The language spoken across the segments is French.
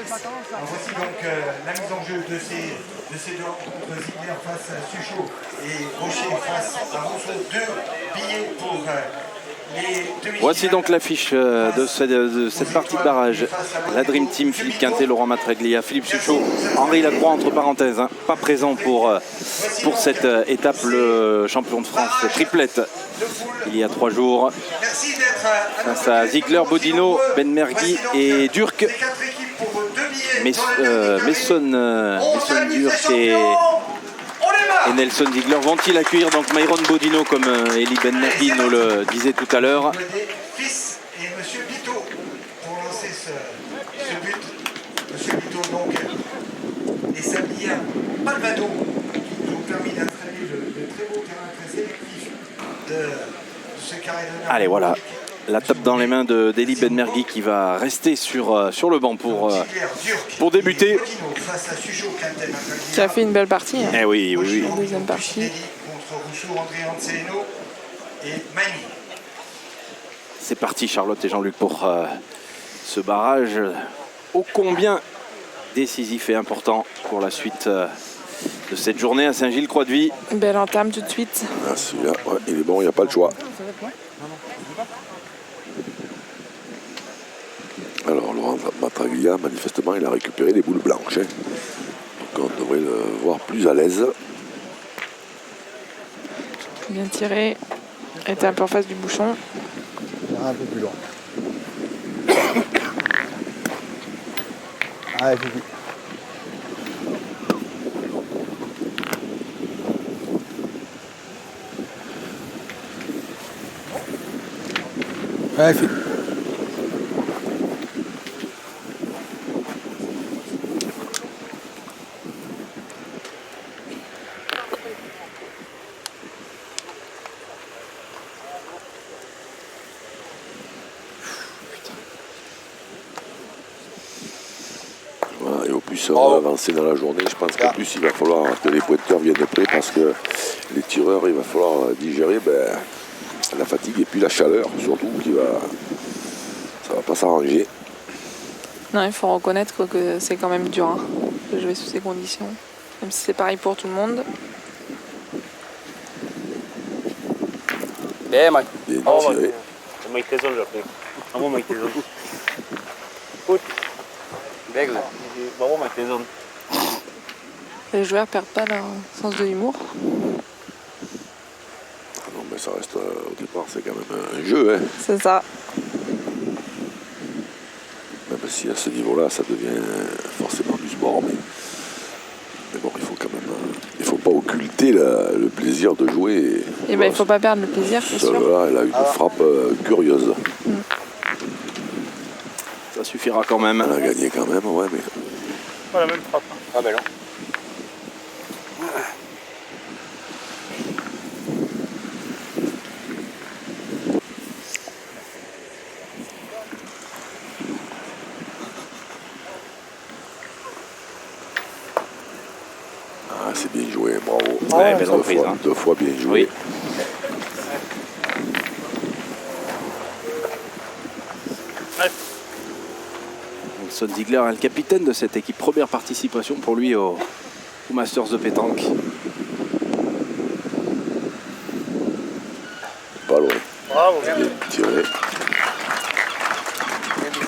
voici donc la mise en jeu de ces deux rencontres. Ziegler face à Suchot et Rocher face à Rousseau. 2 billets pour les demi-finales. Voici donc l'affiche de cette partie de barrage. La Dream Team, Philippe Quintet, Laurent Matraglia, Philippe Suchot, Henri Lacroix, entre parenthèses, hein, pas présent pour cette étape, le champion de France triplette il y a 3 jours. Face à Ziegler, Bodino, Ben Mergui et Durk. Messon Durk et Nelson Ziegler vont-ils accueillir donc Myron Bodino comme Elie Ben Mergui nous le disait tout à l'heure. Fils et Monsieur Bito pour lancer ce but. Monsieur Bito donc et Sabia Palvado qui nous ont permis d'installer le très beau terrain très sélectif de ce carré d'honneur. Allez, voilà. La tape dans les mains d'Elie Ben Mergui qui va rester sur le banc pour débuter. Qui a fait une belle partie. Hein. Eh oui, oui, oui. Deuxième partie. C'est parti, Charlotte et Jean-Luc, pour ce barrage ô combien décisif et important pour la suite de cette journée à Saint-Gilles-Croix-de-Vie. Belle entame tout de suite. Ah, celui-là, ouais, il est bon, il n'y a pas le choix. Alors, Laurent Matraglia, manifestement, il a récupéré les boules blanches. Hein. Donc, on devrait le voir plus à l'aise. Bien tiré. Était un peu en face du bouchon. Un peu plus loin. Allez, Fifi. Allez, Fifi. On va avancer dans la journée. Je pense qu'en plus il va falloir que les pointeurs viennent de près parce que les tireurs, il va falloir digérer la fatigue et puis la chaleur surtout ça va pas s'arranger. Non, il faut reconnaître que c'est quand même dur hein, de jouer sous ces conditions, même si c'est pareil pour tout le monde. Bien tiré. Les joueurs perdent pas leur sens de l'humour. Ah non, mais ça reste au départ, c'est quand même un jeu. Hein. C'est ça. Même si à ce niveau-là, ça devient forcément du sport. Mais bon, il faut quand même. Il faut pas occulter le plaisir de jouer. Et ben, il faut pas perdre le plaisir, c'est sûr. Là, elle a une frappe curieuse. Ça suffira quand même. Elle a gagné quand même, ouais, mais. Pas la même frappe. Ah ben non. Ah, c'est bien joué, bravo. Ouais, belle reprise, hein. 2 fois bien joué. Oui. Nelson Ziegler est le capitaine de cette équipe. Première participation pour lui au Masters de pétanque. Pas loin. Bravo, Bien tiré.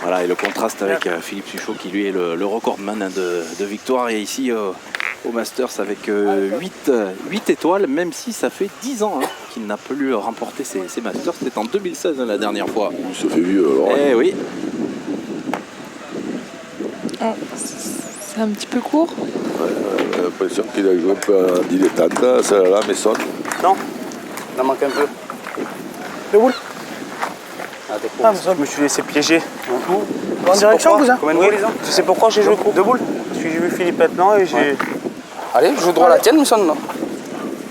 Voilà, et le contraste avec Philippe Suchot qui lui est le recordman hein, de victoire. Et ici au Masters avec 8 étoiles, même si ça fait 10 ans hein, qu'il n'a plus remporté ces Masters. C'était en 2016 hein, la dernière fois. Il se fait vieux alors. Eh oui. Oh, c'est un petit peu court. J'ai l'impression qu'il a joué un peu en dilettante, celle-là, Messon. Non, il en manque un peu. Deux boules. Ah, t'es Ah, court. mais ça, je me suis laissé piéger. En direction, cousin. Combien de Oui, boules, les gens tu sais pourquoi j'ai joué deux boules? Parce que j'ai vu Philippe maintenant et j'ai... Ouais. Allez, joue droit la tienne, Messon, là.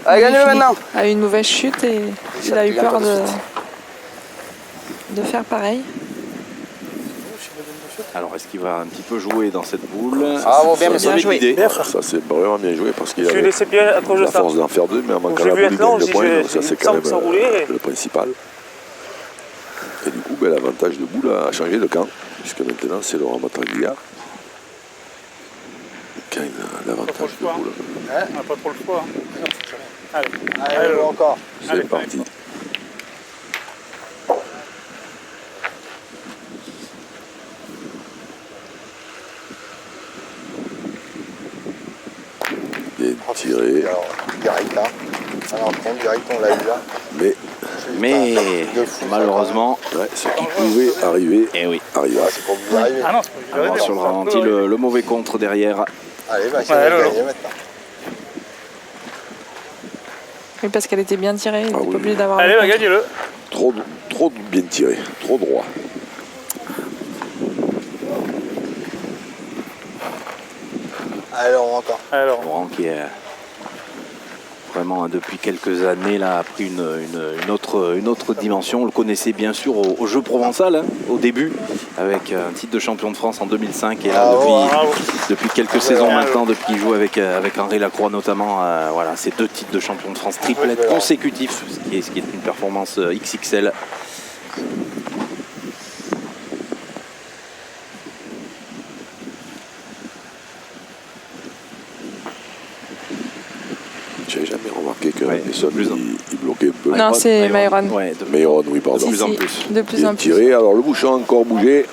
Allez, gagne-le Philippe maintenant. a eu une mauvaise chute et il a eu gagne peur pas de de faire pareil. Alors, est-ce qu'il va un petit peu jouer dans cette boule? Ah, bon, bien, mais Ça bien va joué. guider. Bien, frère. Ça, c'est vraiment bien joué parce qu'il Je suis avait laissé piéger à cause de la ça. force d'en faire 2, mais en manquant j'ai la vu boule, être il lent, gagne le j'ai- point. j'ai- Donc ça, c'est j'ai quand sens que ça même roulait. le principal. Et du coup, l'avantage de boule a changé de camp, puisque maintenant, c'est Laurent Matraglia qui a Pas trop l'avantage le de choix. boule. On n'a pas trop le choix. Allez. Allez, Allez, encore. C'est Allez, parti. Bien tiré, Alors, direct là. Alors, prendre direct, on l'a eu là. Mais De fou, malheureusement, ouais, ce qui pouvait arriver eh oui, arriva. ça. C'est pas obligé d'arriver. Ah non, c'est pas on va obligé sur le d'arriver. ralenti le mauvais contre derrière. Allez, bah, Ouais, ça va Lolo. gagner maintenant. Oui, parce qu'elle était bien tirée, il Ah n'était oui. pas obligé d'avoir. Allez, le bah, contre. gagnez-le. Trop bien tiré, trop droit. Alors, encore. Alors, Laurent qui est vraiment depuis quelques années là a pris une autre dimension. On le connaissait bien sûr au jeu provençal au début avec un titre de champion de France en 2005 et là bravo. depuis quelques saisons maintenant, depuis qu'il joue avec Henri Lacroix notamment, voilà, ces 2 titres de champion de France triplette consécutifs, ce qui est une performance XXL. J'avais jamais remarqué que Ouais, Nelson, plus en- il bloquait un peu. Non, c'est Myron. Myron. Ouais, Mayron, oui, pardon. de plus en Si, plus. de plus Bien en plus. tiré, alors le bouchon a encore bougé.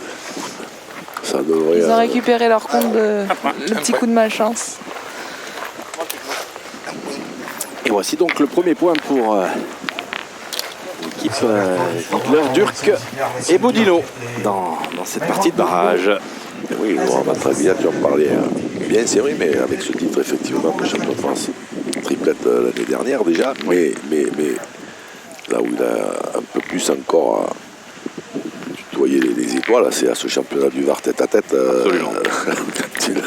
Ça devrait. Ils ont récupéré leur compte de le petit coup de malchance. Et voici donc le premier point pour l'équipe Winkler-Durk et Bodino dans cette partie de barrage. Oui, Laurent Matraglia, tu en parlais bien, c'est vrai, mais avec ce titre, effectivement, de champion de France. Triplette l'année dernière déjà, mais là où il a un peu plus encore tutoyé les étoiles, c'est à ce championnat du Var tête à tête. Absolument.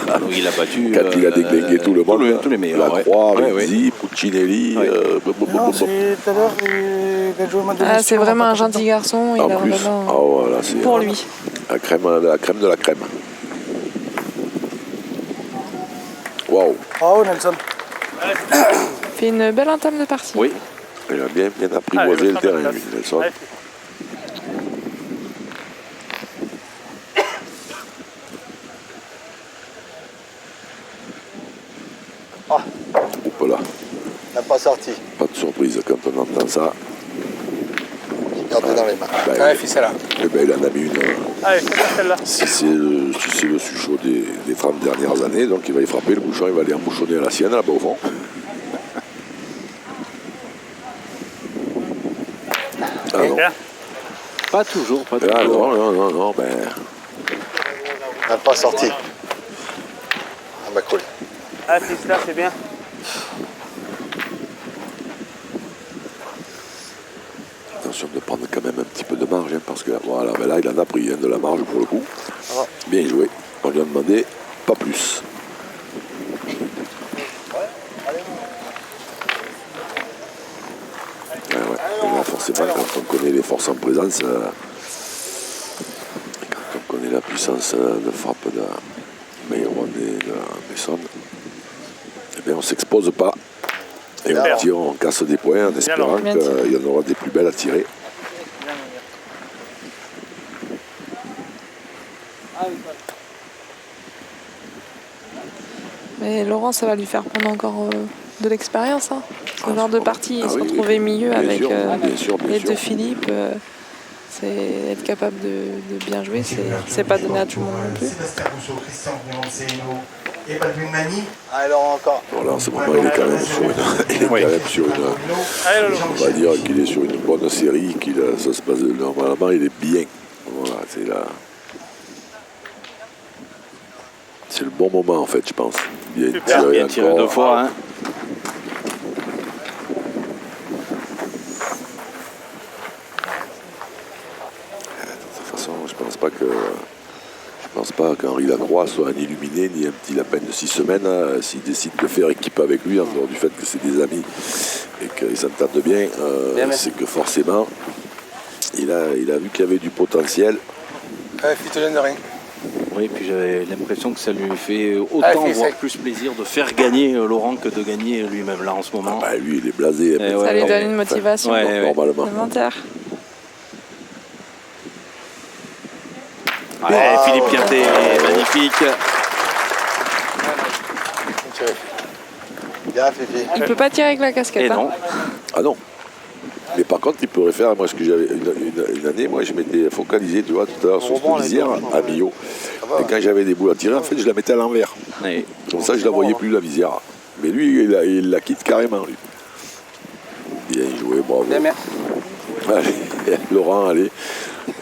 Quand Il a battu il a déglingué tout le monde. tous les meilleurs. Lacroix, ouais. Renzi, Puccinelli. Ouais. non, c'est tout à l'heure, il a joué ma Ah, c'est vraiment un gentil garçon. Il En a plus, vraiment. voilà, c'est Pour lui. la crème de la crème de la crème. Waouh, Bravo, Nelson. Fait une belle entame de partie. Oui, il a bien apprivoisé Allez, le terrain, place. lui, Nelson. Allez. Oups là, N'a pas sorti. pas de surprise quand on entend ça. Il gardait dans les mains. Ben, Ouais, fais celle-là. eh ben, il en a mis une. Allez, fais-moi celle-là. Si c'est le Suchot des 30 dernières années, donc il va y frapper le bouchon, il va aller embouchonner à la sienne là-bas au fond. Ah non, Bien. pas toujours. ah, non, ben, N'a pas sorti. On va coller. Ah, c'est là, c'est bien. attention de prendre quand même un petit peu de marge, hein, parce que voilà, ben là il en a pris de la marge pour le coup. Bien joué, on lui a demandé pas plus. Ouais, et là, forcément, quand on connaît les forces en présence, quand on connaît la puissance de frappe de Myron et de Besson, eh bien, on ne s'expose pas. Et on tire, on casse des points en espérant Bien qu'il y en aura des plus belles à tirer. Mais Laurent, ça va lui faire prendre encore de l'expérience. Hein. Ce genre de partie, Ah se oui, retrouver milieu bien avec sûr, bien sûr, bien les sûr. deux Philippe. C'est être capable de bien jouer, c'est pas donné à tout le monde non plus. Sébastien Rousseau, Christian Brianceino et Baldwin Mani. Alors encore. Voilà, en ce moment, il est quand même sur une, Allez, Lolo. on va dire qu'il est sur une bonne série, ça se passe normalement, il est bien. Voilà, c'est là. C'est le bon moment en fait, je pense. Bien tiré, bien tiré encore. 2 fois. Hein. De toute façon, je pense pas qu'Henri Lacroix soit un illuminé ni un petit lapin de 6 semaines. Hein. S'il décide de faire équipe avec lui, en dehors du fait que c'est des amis et qu'ils s'entendent bien, c'est que forcément, il a vu qu'il y avait du potentiel. Puis te de rien. Oui, puis j'avais l'impression que ça lui fait autant, voire plus plaisir de faire gagner Laurent que de gagner lui-même là en ce moment. Bah, lui, il est blasé. Eh Ça ouais, lui ouais. donne une motivation Normalement. supplémentaire. Ouais, Philippe Quintet, magnifique. Bien, Fifi. Il peut pas tirer avec la casquette. Et hein. non. Ah non. Mais par contre, il pourrait faire, moi, ce que j'avais une année, moi, je m'étais focalisé, tu vois, tout à l'heure, sur cette visière à Millau. Et quand j'avais des boules à tirer, en fait, je la mettais à l'envers. Et Comme ça, je la voyais plus, la visière. Mais lui, il la quitte carrément, lui. Bien joué, bravo. Bien, merde. Allez, Laurent, allez.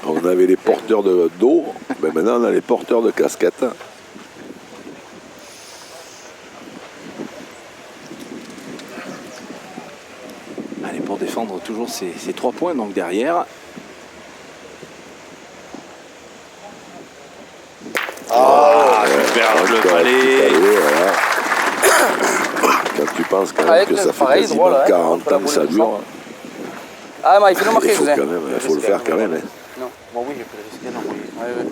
On avait les porteurs d'eau, mais maintenant, on a les porteurs de casquettes. allez, pour défendre toujours ces 3 points, donc derrière. Super, le palais. Voilà. Quand tu penses quand même Avec que le ça fait pareil, quasiment drôle, hein, 40 entre la ans que boule ça et le dure, Ah, mais il faut le il marquer, faut, cousin. quand même, il faut le faire quand même. Hein. Non. Bon, oui, j'ai pris le risque. Non, oui. Ouais.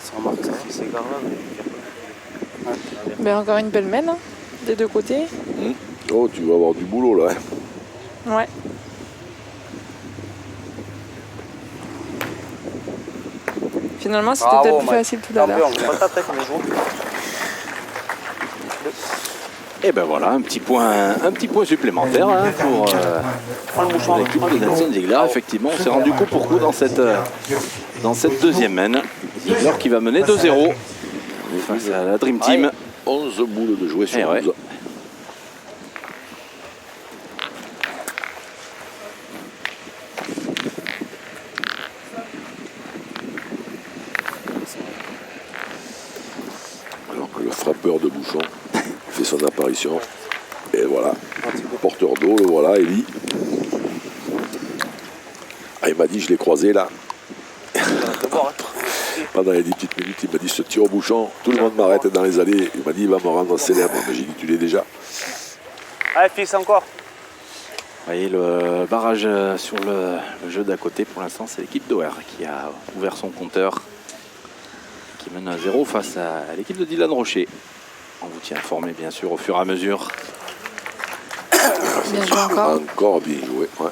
Ça remarque ça. Si c'est Garland, Mais encore une belle mène hein, des deux côtés. Oh, tu vas avoir du boulot là. Hein. Ouais. Finalement, c'était Bravo, peut-être plus Mike. facile tout à l'heure. on va taper comme joue. Et ben voilà, un petit point supplémentaire hein, pour Prends le bouchon. l'équipe de Nelson Ziegler. Effectivement, on s'est rendu coup pour coup dans cette deuxième mène. Ziegler qui va mener 2-0 face à la Dream Team. 11 boules de jouer sur Eh ouais. 12. Alors que le frappeur de bouchon fait son apparition. Et voilà, porteur d'eau, le voilà, Eli. Ah, il m'a dit, je l'ai croisé là. Pendant les 10 petites minutes, il m'a dit, je tire au bouchon, tout le monde m'arrête dans les allées. Il m'a dit, il va me rendre célèbre. Mais j'ai dit, tu l'es déjà. Allez, fils, encore. Vous voyez le barrage sur le jeu d'à côté, pour l'instant c'est l'équipe d'OR qui a ouvert son compteur, qui mène à 0 face à l'équipe de Dylan Rocher. On vous tient informé bien sûr au fur et à mesure. Bien joué encore. Encore bien joué. Ouais.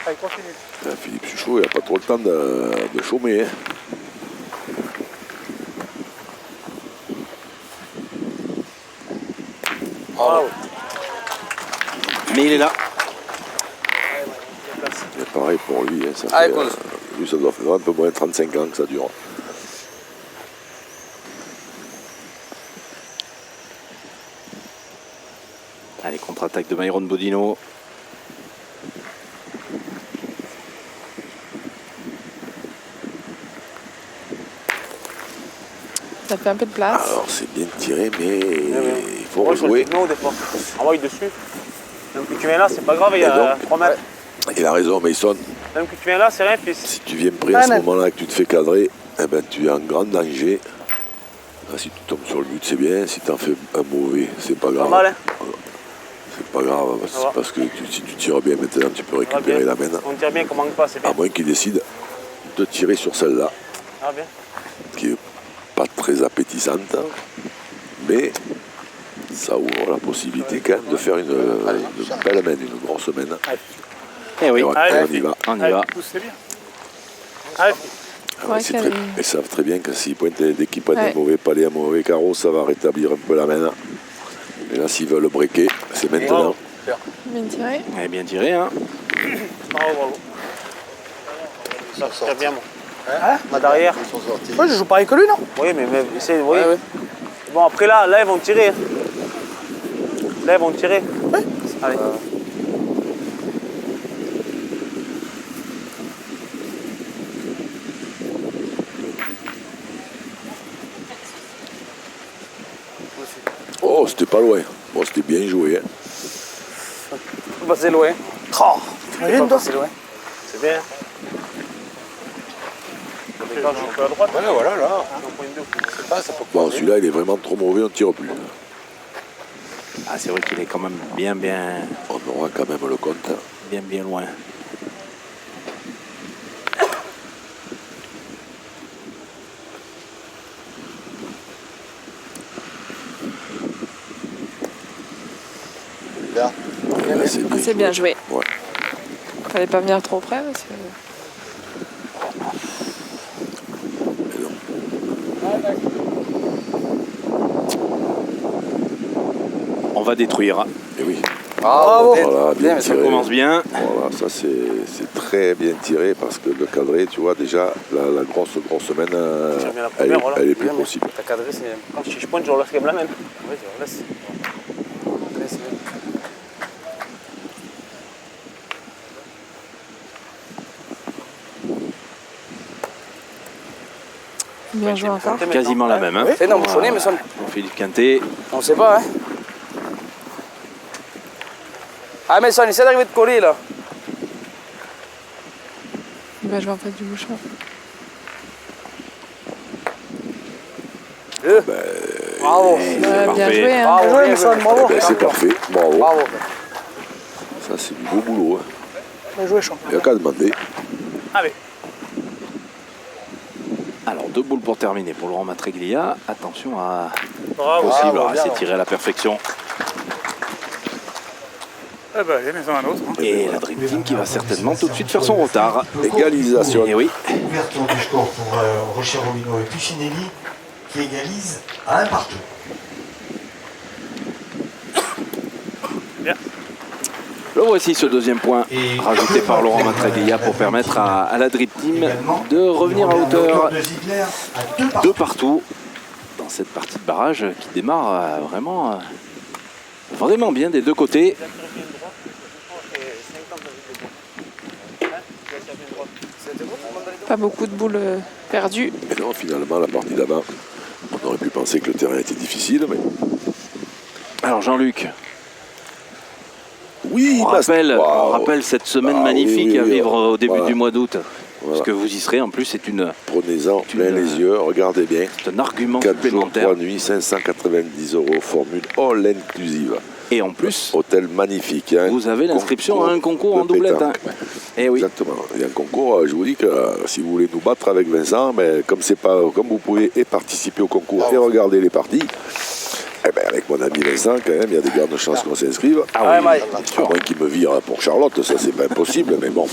Allez, continue. Philippe Suchot, il n'a pas trop le temps de chômer. Hein. Bravo. Mais il est là. Et pareil pour lui, hein, ça Allez, fait, cause. lui, ça doit faire un peu moins de 35 ans que ça dure. Allez, contre-attaque de Myron Bodino. Ça fait un peu de place. Alors c'est bien tiré, mais il faut Ouais, sur le rejouer. techno, des fois. Envoie dessus. Même que tu viens là, c'est pas grave, il y Et a donc 3 mètres. Il a raison, Mason. Même que tu viens là, c'est rien, fils. Si tu viens près à ce moment-là que tu te fais cadrer, eh ben, tu es en grand danger. Ah, si tu tombes sur le but, c'est bien. Si tu en fais un mauvais, c'est pas Pas grave. mal, hein. C'est pas grave, Ça va. parce que si tu tires bien maintenant, tu peux Ça va récupérer bien. la main. On tire bien, qu'on manque pas, c'est bien. À moins qu'il décide de tirer sur celle-là, Ça va bien. qui est pas très appétissante, mais ça ouvre la possibilité quand même de faire une belle main, une grosse main. Eh oui, Et ouais, Allez, on y va. on y Allez, va. pousse, c'est bien. Allez, fils. Ah ouais, Ouais, c'est qu'elle très- est- Ils savent très bien que s'ils pointent, dès qu'ils pointent Ouais. un mauvais palais, un mauvais carreau, ça va rétablir un peu la main. Et là, s'ils veulent le breaker, c'est maintenant. Bien tiré. Eh bien tiré, hein. Bravo, bravo. Ça tire bien, moi. Ma derrière. Ils sont sortis. Moi, je joue pareil que lui, non? Oui, mais c'est. Oui. Ouais. Bon, après là, ils vont tirer. Là, ils vont tirer. Allez. Oh, c'était pas loin. Bon, c'était bien joué. Hein. Bah, c'est loin. Oh, t'imagines, toi? C'est loin. C'est bien. Je joue un peu à droite. Voilà, voilà, là. Un point de deux. Je sais pas, ça peut Bon, celui-là, il est vraiment trop mauvais, on ne tire plus. Ah, c'est vrai qu'il est quand même bien On aura quand même le compte. loin. Là. Là, c'est Ah, c'est bien joué. Ouais. Fallait pas venir trop près parce que. Et donc, va détruire. Et oui. Bravo. Voilà, bien Ça tiré. commence bien. Voilà, ça c'est très bien tiré parce que le cadré, tu vois, déjà, la grosse semaine, Tire bien la première, voilà. elle est plus Bien, mais possible. T'as cadré, c'est bien. Quand je pointe, je relaisse quand même la même. Oui, je laisse. Cadré, c'est bien. Bien joué encore. Quasiment la même. Hein. C'est non, bouchonné, mais ça. Pour Philippe Quintet. On sait pas, hein. Ah, mais ça, essaie d'arriver de coller là. Il va jouer en face du bouchon. Bravo. Ouais, bien parfait. joué. Hein. Bravo, joué, bien Messon, joué. bravo. Eh ben, c'est parfait, bravo. Bravo. Ça c'est du beau boulot. Hein. Bien joué, champion. Il n'y a qu'à demander. Allez. Alors, 2 boules pour terminer pour Laurent Matreglia. Attention à Bravo. possible. Bravo, Alors, bien. c'est tiré à la perfection. Eh ben, il y en a un autre. Et la Dream Team qui va certainement tout de suite faire son retard. Égalisation. Et oui, Ouverture du score pour Rocher Romino et Puccinelli qui égalise à 1 partout. le voici ce deuxième point Et rajouté par Laurent Matreglia pour permettre à la Dream Team de revenir à hauteur de Ziegler à 2 partout. de partout dans cette partie de barrage qui démarre vraiment bien des deux côtés. Pas beaucoup de boules perdues. Et non, finalement, la partie d'avant, on aurait pu penser que le terrain était difficile, mais Alors Jean-Luc, oui, on rappelle cette semaine magnifique oui, à vivre au début voilà. du mois d'août. Voilà. Parce que vous y serez, en plus c'est Prenez-en plein les yeux, regardez bien. un argument 4 jours, supplémentaire. 3 nuits, 590 €, formule all inclusive. Et en plus, Hôtel magnifique. Hein. vous avez l'inscription à un concours en de doublette. pétanque. Hein. Et oui. Exactement. Il y a un concours, je vous dis que si vous voulez nous battre avec Vincent, mais comme vous pouvez et participer au concours et regarder les parties, eh ben avec mon ami Vincent, quand même, il y a des grandes chances qu'on s'inscrive. Ah oui, À moins qu'il me vire pour Charlotte, ça c'est pas impossible, mais bon.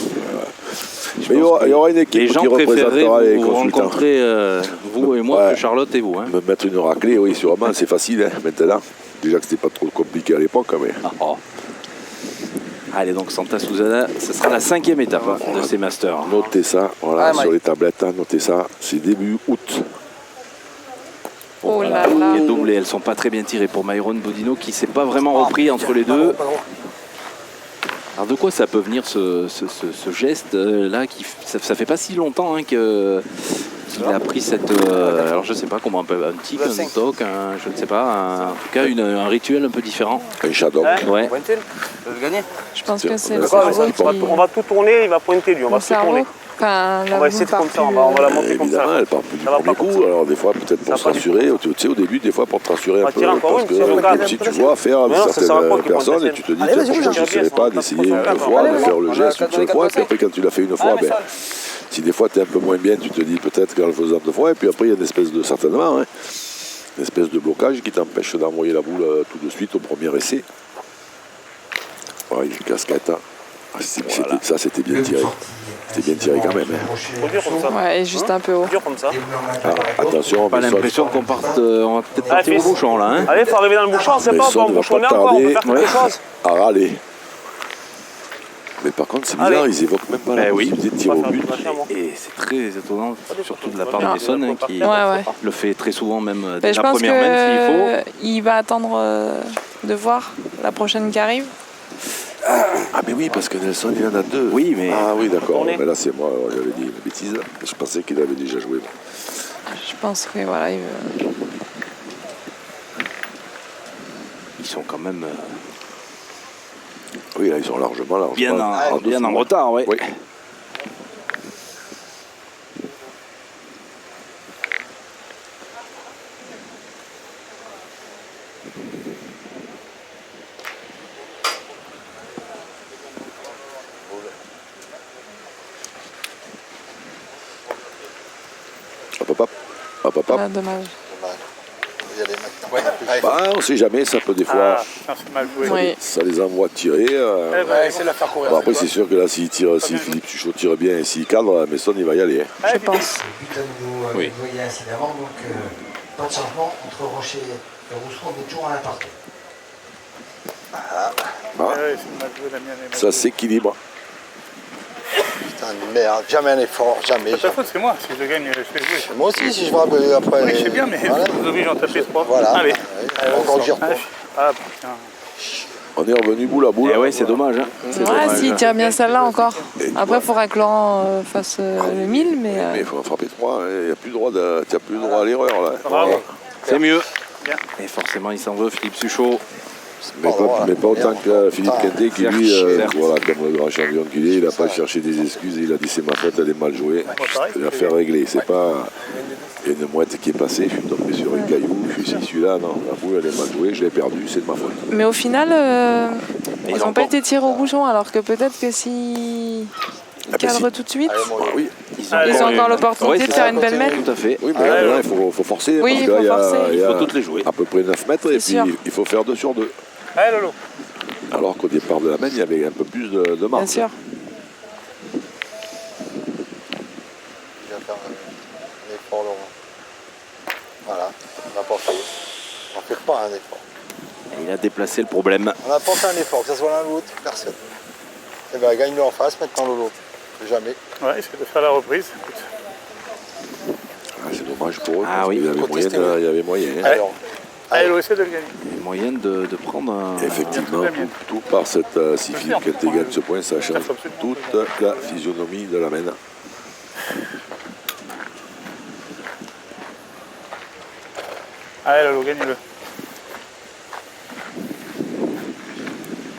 Mais il y aura une équipe les gens qui préféreraient représentera les vous consultants. rencontrer, vous et moi, Ouais. que Charlotte et vous. Hein. Me mettre une raclée, oui, sûrement, c'est facile hein, maintenant. Déjà que c'était pas trop compliqué à l'époque, mais. Oh. Allez, donc Santa Susana, ce sera la 5e étape de ces Masters. Notez ça, voilà, Ah, sur Mike. les tablettes, hein, notez ça, c'est début août. Oh là là. Les doublés, elles sont pas très bien tirées pour Myron Bodino qui s'est pas vraiment repris entre les deux. Alors de quoi ça peut venir ce geste là qui ça fait pas si longtemps hein, qu'il a pris cette alors je sais pas comment on peut un tic, un toc, je ne sais pas, en tout cas un rituel un peu différent. Un shadow. Ouais. Pointel, tu veux le gagner. Je pense que c'est on le va pas- cerveau qui... On va tout tourner, il va pointer lui. On va Le tout cerveau. tourner. Enfin, la On va essayer boule de comme part ça, plus, on va la monter comme ça. Évidemment, elle part plus du Ça va premier pas coup, partir. alors des fois peut-être pour Ça se va pas rassurer, tu sais au début des fois pour te rassurer On un va peu, tirer encore parce une, que si on regarde. si tu vois faire Non, ça sert à quoi certaines qu'il prenne personnes la et tu te dis Allez, tiens, vas-y, je vas-y, n'essaierai pas vas-y, d'essayer vas-y, une fois, de vas-y, faire le vas-y, geste une vas-y, seule fois, vas-y, puis après quand tu l'as fait une fois, Allez, ben, si des fois tu es un peu moins bien, tu te dis peut-être qu'en le faisant deux fois, et puis après il y a une espèce de, certainement, hein, une espèce de blocage qui t'empêche d'envoyer la boule tout de suite au premier essai. Voilà, une casquette. hein. Ah, ça c'était bien tiré. C'était bien tiré quand même. hein. Faut dire comme ça. Ouais, et juste un peu haut. Dur comme ça. Ah, attention, Pas Messon. l'impression qu'on on va peut-être Ah, partir au fils. bouchon là. Hein. Allez, faut arriver dans le bouchon, c'est pas, on peut Messon ne va embouchonner pas encore, on peut tarder. faire quelque chose. à râler. Mais par contre, c'est bizarre, Allez. ils évoquent même pas la Ben oui. possibilité de tir On au va faire but. du machin, moi. Et c'est très étonnant, surtout de la part Ah. de Messon qui Ouais, ouais. le fait très souvent même dès Ben, je la pense première main s'il faut. qu'il va attendre de voir la prochaine qui arrive. Ah mais oui, parce que Nelson, il en a deux. Oui, mais- Ah oui, d'accord. Tourner. Mais là, c'est moi, alors, j'avais dit une bêtise. Je pensais qu'il avait déjà joué. Je pense que voilà, Ils sont quand même Oui, là, ils sont largement. bien en dessous. retard, ouais. Oui. Hop, hop, hop. Hop, hop, hop. ah, dommage. Faut y aller maintenant. Allez. Bah, on sait jamais, ça peut des fois. Oui. Ça les envoie tirer. Ouais, essaie de la faire courir. Bon, après, c'est sûr que là, si Philippe Suchot tire bien et s'il cadre, Messon, il va y aller. hein. Je pense. But à nouveau Oui. voyez incidemment, donc pas de changement entre Rocher et Rousseau, on est toujours à 1 partout. Ah, Ouais, c'est mal joué, la mienne est mal ça s'équilibre. Putain de merde, jamais un effort, jamais. jouée. Ta faute, c'est moi. Si je gagne, je fais jouer. Moi aussi, si je frappe après. Oui, je sais bien, mais Voilà. vous oblige à en taper 3. Voilà. Allez. Encore que j'y retourne. Ah putain. On est revenu boule à boule. Et ouais, c'est dommage. Hein. C'est Ouais, dommage. s'il tire bien celle-là encore. Et tu Après, vois. il faudra que Laurent fasse le 1000, mais. Mais il faut en frapper 3. Il n'y a plus le droit tu n'as plus le droit à l'erreur là. Bravo. C'est mieux. Bien. Et forcément, il s'en veut, Philippe Suchot. Mais pas autant que Philippe Quintet qui lui, Certes. voilà, comme le grand champion qu'il est, il n'a pas cherché des excuses, il a dit c'est ma faute, elle est mal jouée. Il l'a fait régler. C'est pas une mouette qui est passée, je suis tombé sur un caillou, je suis celui-là, non, la boule elle est mal jouée, je l'ai perdue, c'est de ma faute. Mais au final, ils ont n'ont pas encore- été tirés au bouchon, alors que peut-être que si. Ah, Cadre bah, si. tout de suite. Allez, moi, Oui, Ils ont encore l'opportunité Ouais, de c'est faire ça, une belle mètre. Tout à fait. oui, mais là, il faut forcer, Oui, parce il que faut là, forcer. il y Il a faut toutes les jouer. à peu près 9 mètres, et C'est sûr. puis il faut faire 2 sur 2. Allez, Lolo. Alors qu'au départ de la main, il y avait un peu plus de Bien marge. sûr. je vais faire un effort, Laurent. Voilà, on a porté. On ne fait pas un effort. Et il a déplacé le problème. On a porté un effort, que ce soit l'un ou l'autre, personne. Eh bien, gagne-le en face, maintenant Lolo. Jamais. Ouais, essaye de faire la reprise. Écoute. Ah, c'est dommage pour eux, Ah parce oui. qu'il y avait moyen. Il y avait moyen. Alors, Allez, Lolo, essaie de le gagner. Il y a moyen de prendre un. Effectivement, tout par cette si Philippe Quintet gagne ce point, ça change toute la physionomie de la main. Allez, Lolo, gagne-le.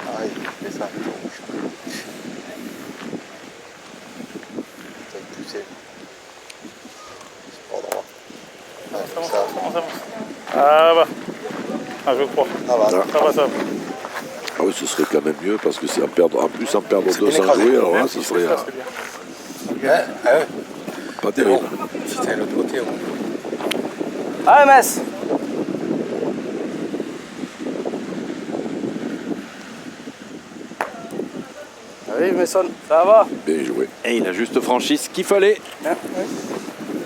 ah, il fait ça. Peut-être pousser. C'est pas droit. Ouais, comme ça. On avance. Ah bah. Ah, je crois. Ça va. Ça va, ça va. Ah oui, ce serait quand même mieux parce que c'est en plus en perdre C'est 2 bien sans écrasé. jouer, alors là, Merci, ce serait ça, c'est bien. pas terrible. C'était à l'autre côté. Allez, Metz. Allez, Messon, ça va? Bien joué. Et il a juste franchi ce qu'il fallait.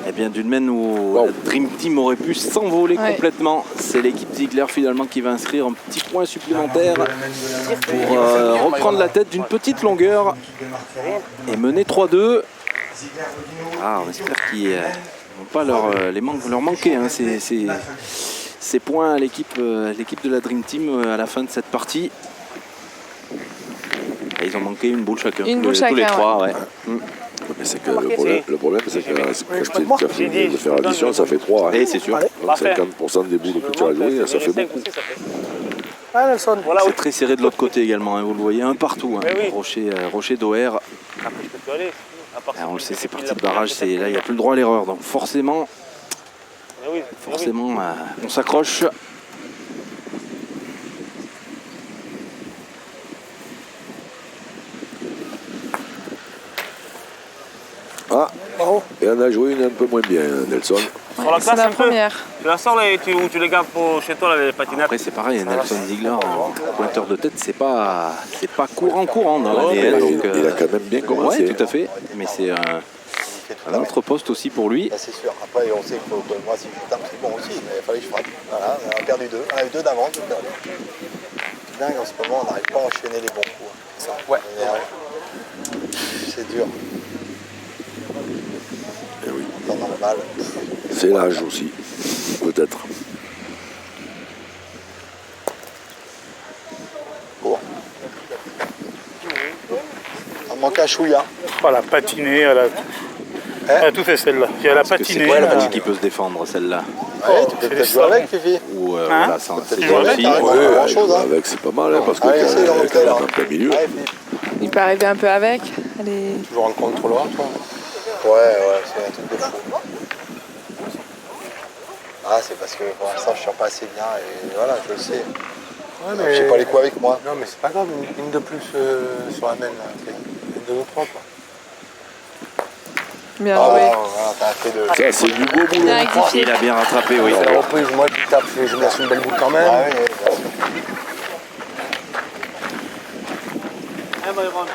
Et bien d'une main où Wow. la Dream Team aurait pu s'envoler Ouais. complètement. C'est l'équipe Ziegler finalement qui va inscrire un petit point supplémentaire pour reprendre la tête d'une petite longueur et mener 3-2. Ah, on espère qu'ils vont pas leur manquer hein, ces points à l'équipe de la Dream Team à la fin de cette partie. Et ils ont manqué une boule chacun. Une boule tous les chacun, trois, ouais. Mais c'est que le problème, c'est que quand tu as fini de faire l'addition, ça fait 3. Et c'est sûr. Donc 50% des boules que tu as jouées, ça fait beaucoup. Allez, Nelson. Voilà, C'est très serré de l'autre côté également, hein, vous le voyez, un partout. Hein. Mais oui. Rocher d'OR. après, je peux plus aller. À part On le si sait, c'est il parti l'a de pris, barrage, il l'a là il n'y a plus le droit à l'erreur. Donc forcément, Eh oui, eh oui. on s'accroche. Ah, et on a joué une un peu moins bien, Nelson. Sur la C'est classe, la un peu. première. Tu la sors là, ou tu les gardes pour chez toi, là, les patinettes. Après c'est pareil, Nelson Ziegler en pointeur de tête, c'est pas courant dans Oh, l'ADN. mais donc, il a quand même bien commencé. ouais, tout à fait. Mais c'est un autre poste aussi pour lui. Là, c'est sûr. Après, on sait que moi, si je tape, c'est bon aussi, mais il fallait que je frappe. Voilà, on a perdu 2. On a eu 2 d'avance, j'ai perdu. C'est dingue, en ce moment, on n'arrive pas à enchaîner les bons coups. Ça, ouais. C'est dur. Eh oui. En temps normal. C'est l'âge aussi, peut-être. Bon. On manque un chouïa. Oh, elle a patiné, elle a tout fait celle-là. Puis elle a Parce que patiné. c'est pas la elle a- petite qui peut se défendre, celle-là. Ouais, tu peux c'est peut-être des jouer avec, savons. Fifi. Ou Hein voilà, ça, Peut-être c'est jouer avec, aussi. t'arrives pas Ouais, grand chose. jouer Hein. avec, c'est pas mal, hein, parce que Allez, essaye de rentrer là. en plein milieu. Allez, Fifi. Il peut arriver un peu avec. Allez. Toujours en contrôleur, toi. Ouais, c'est un truc de fou. Ah, c'est parce que pour l'instant, je ne suis pas assez bien et voilà, je le sais. Ouais, mais... J'ai pas les coups avec moi. Non, mais c'est pas grave, une de plus sur la main, là. Une de nous trois, quoi. Bien Ah, joué. voilà, t'as fait de. Ça, c'est du beau boulot. Bien rectifié. Il a bien rattrapé, oui. C'est la reprise, moi qui tape, je me laisse une belle boule quand même. Ah oui, bien sûr. Eh, Byron.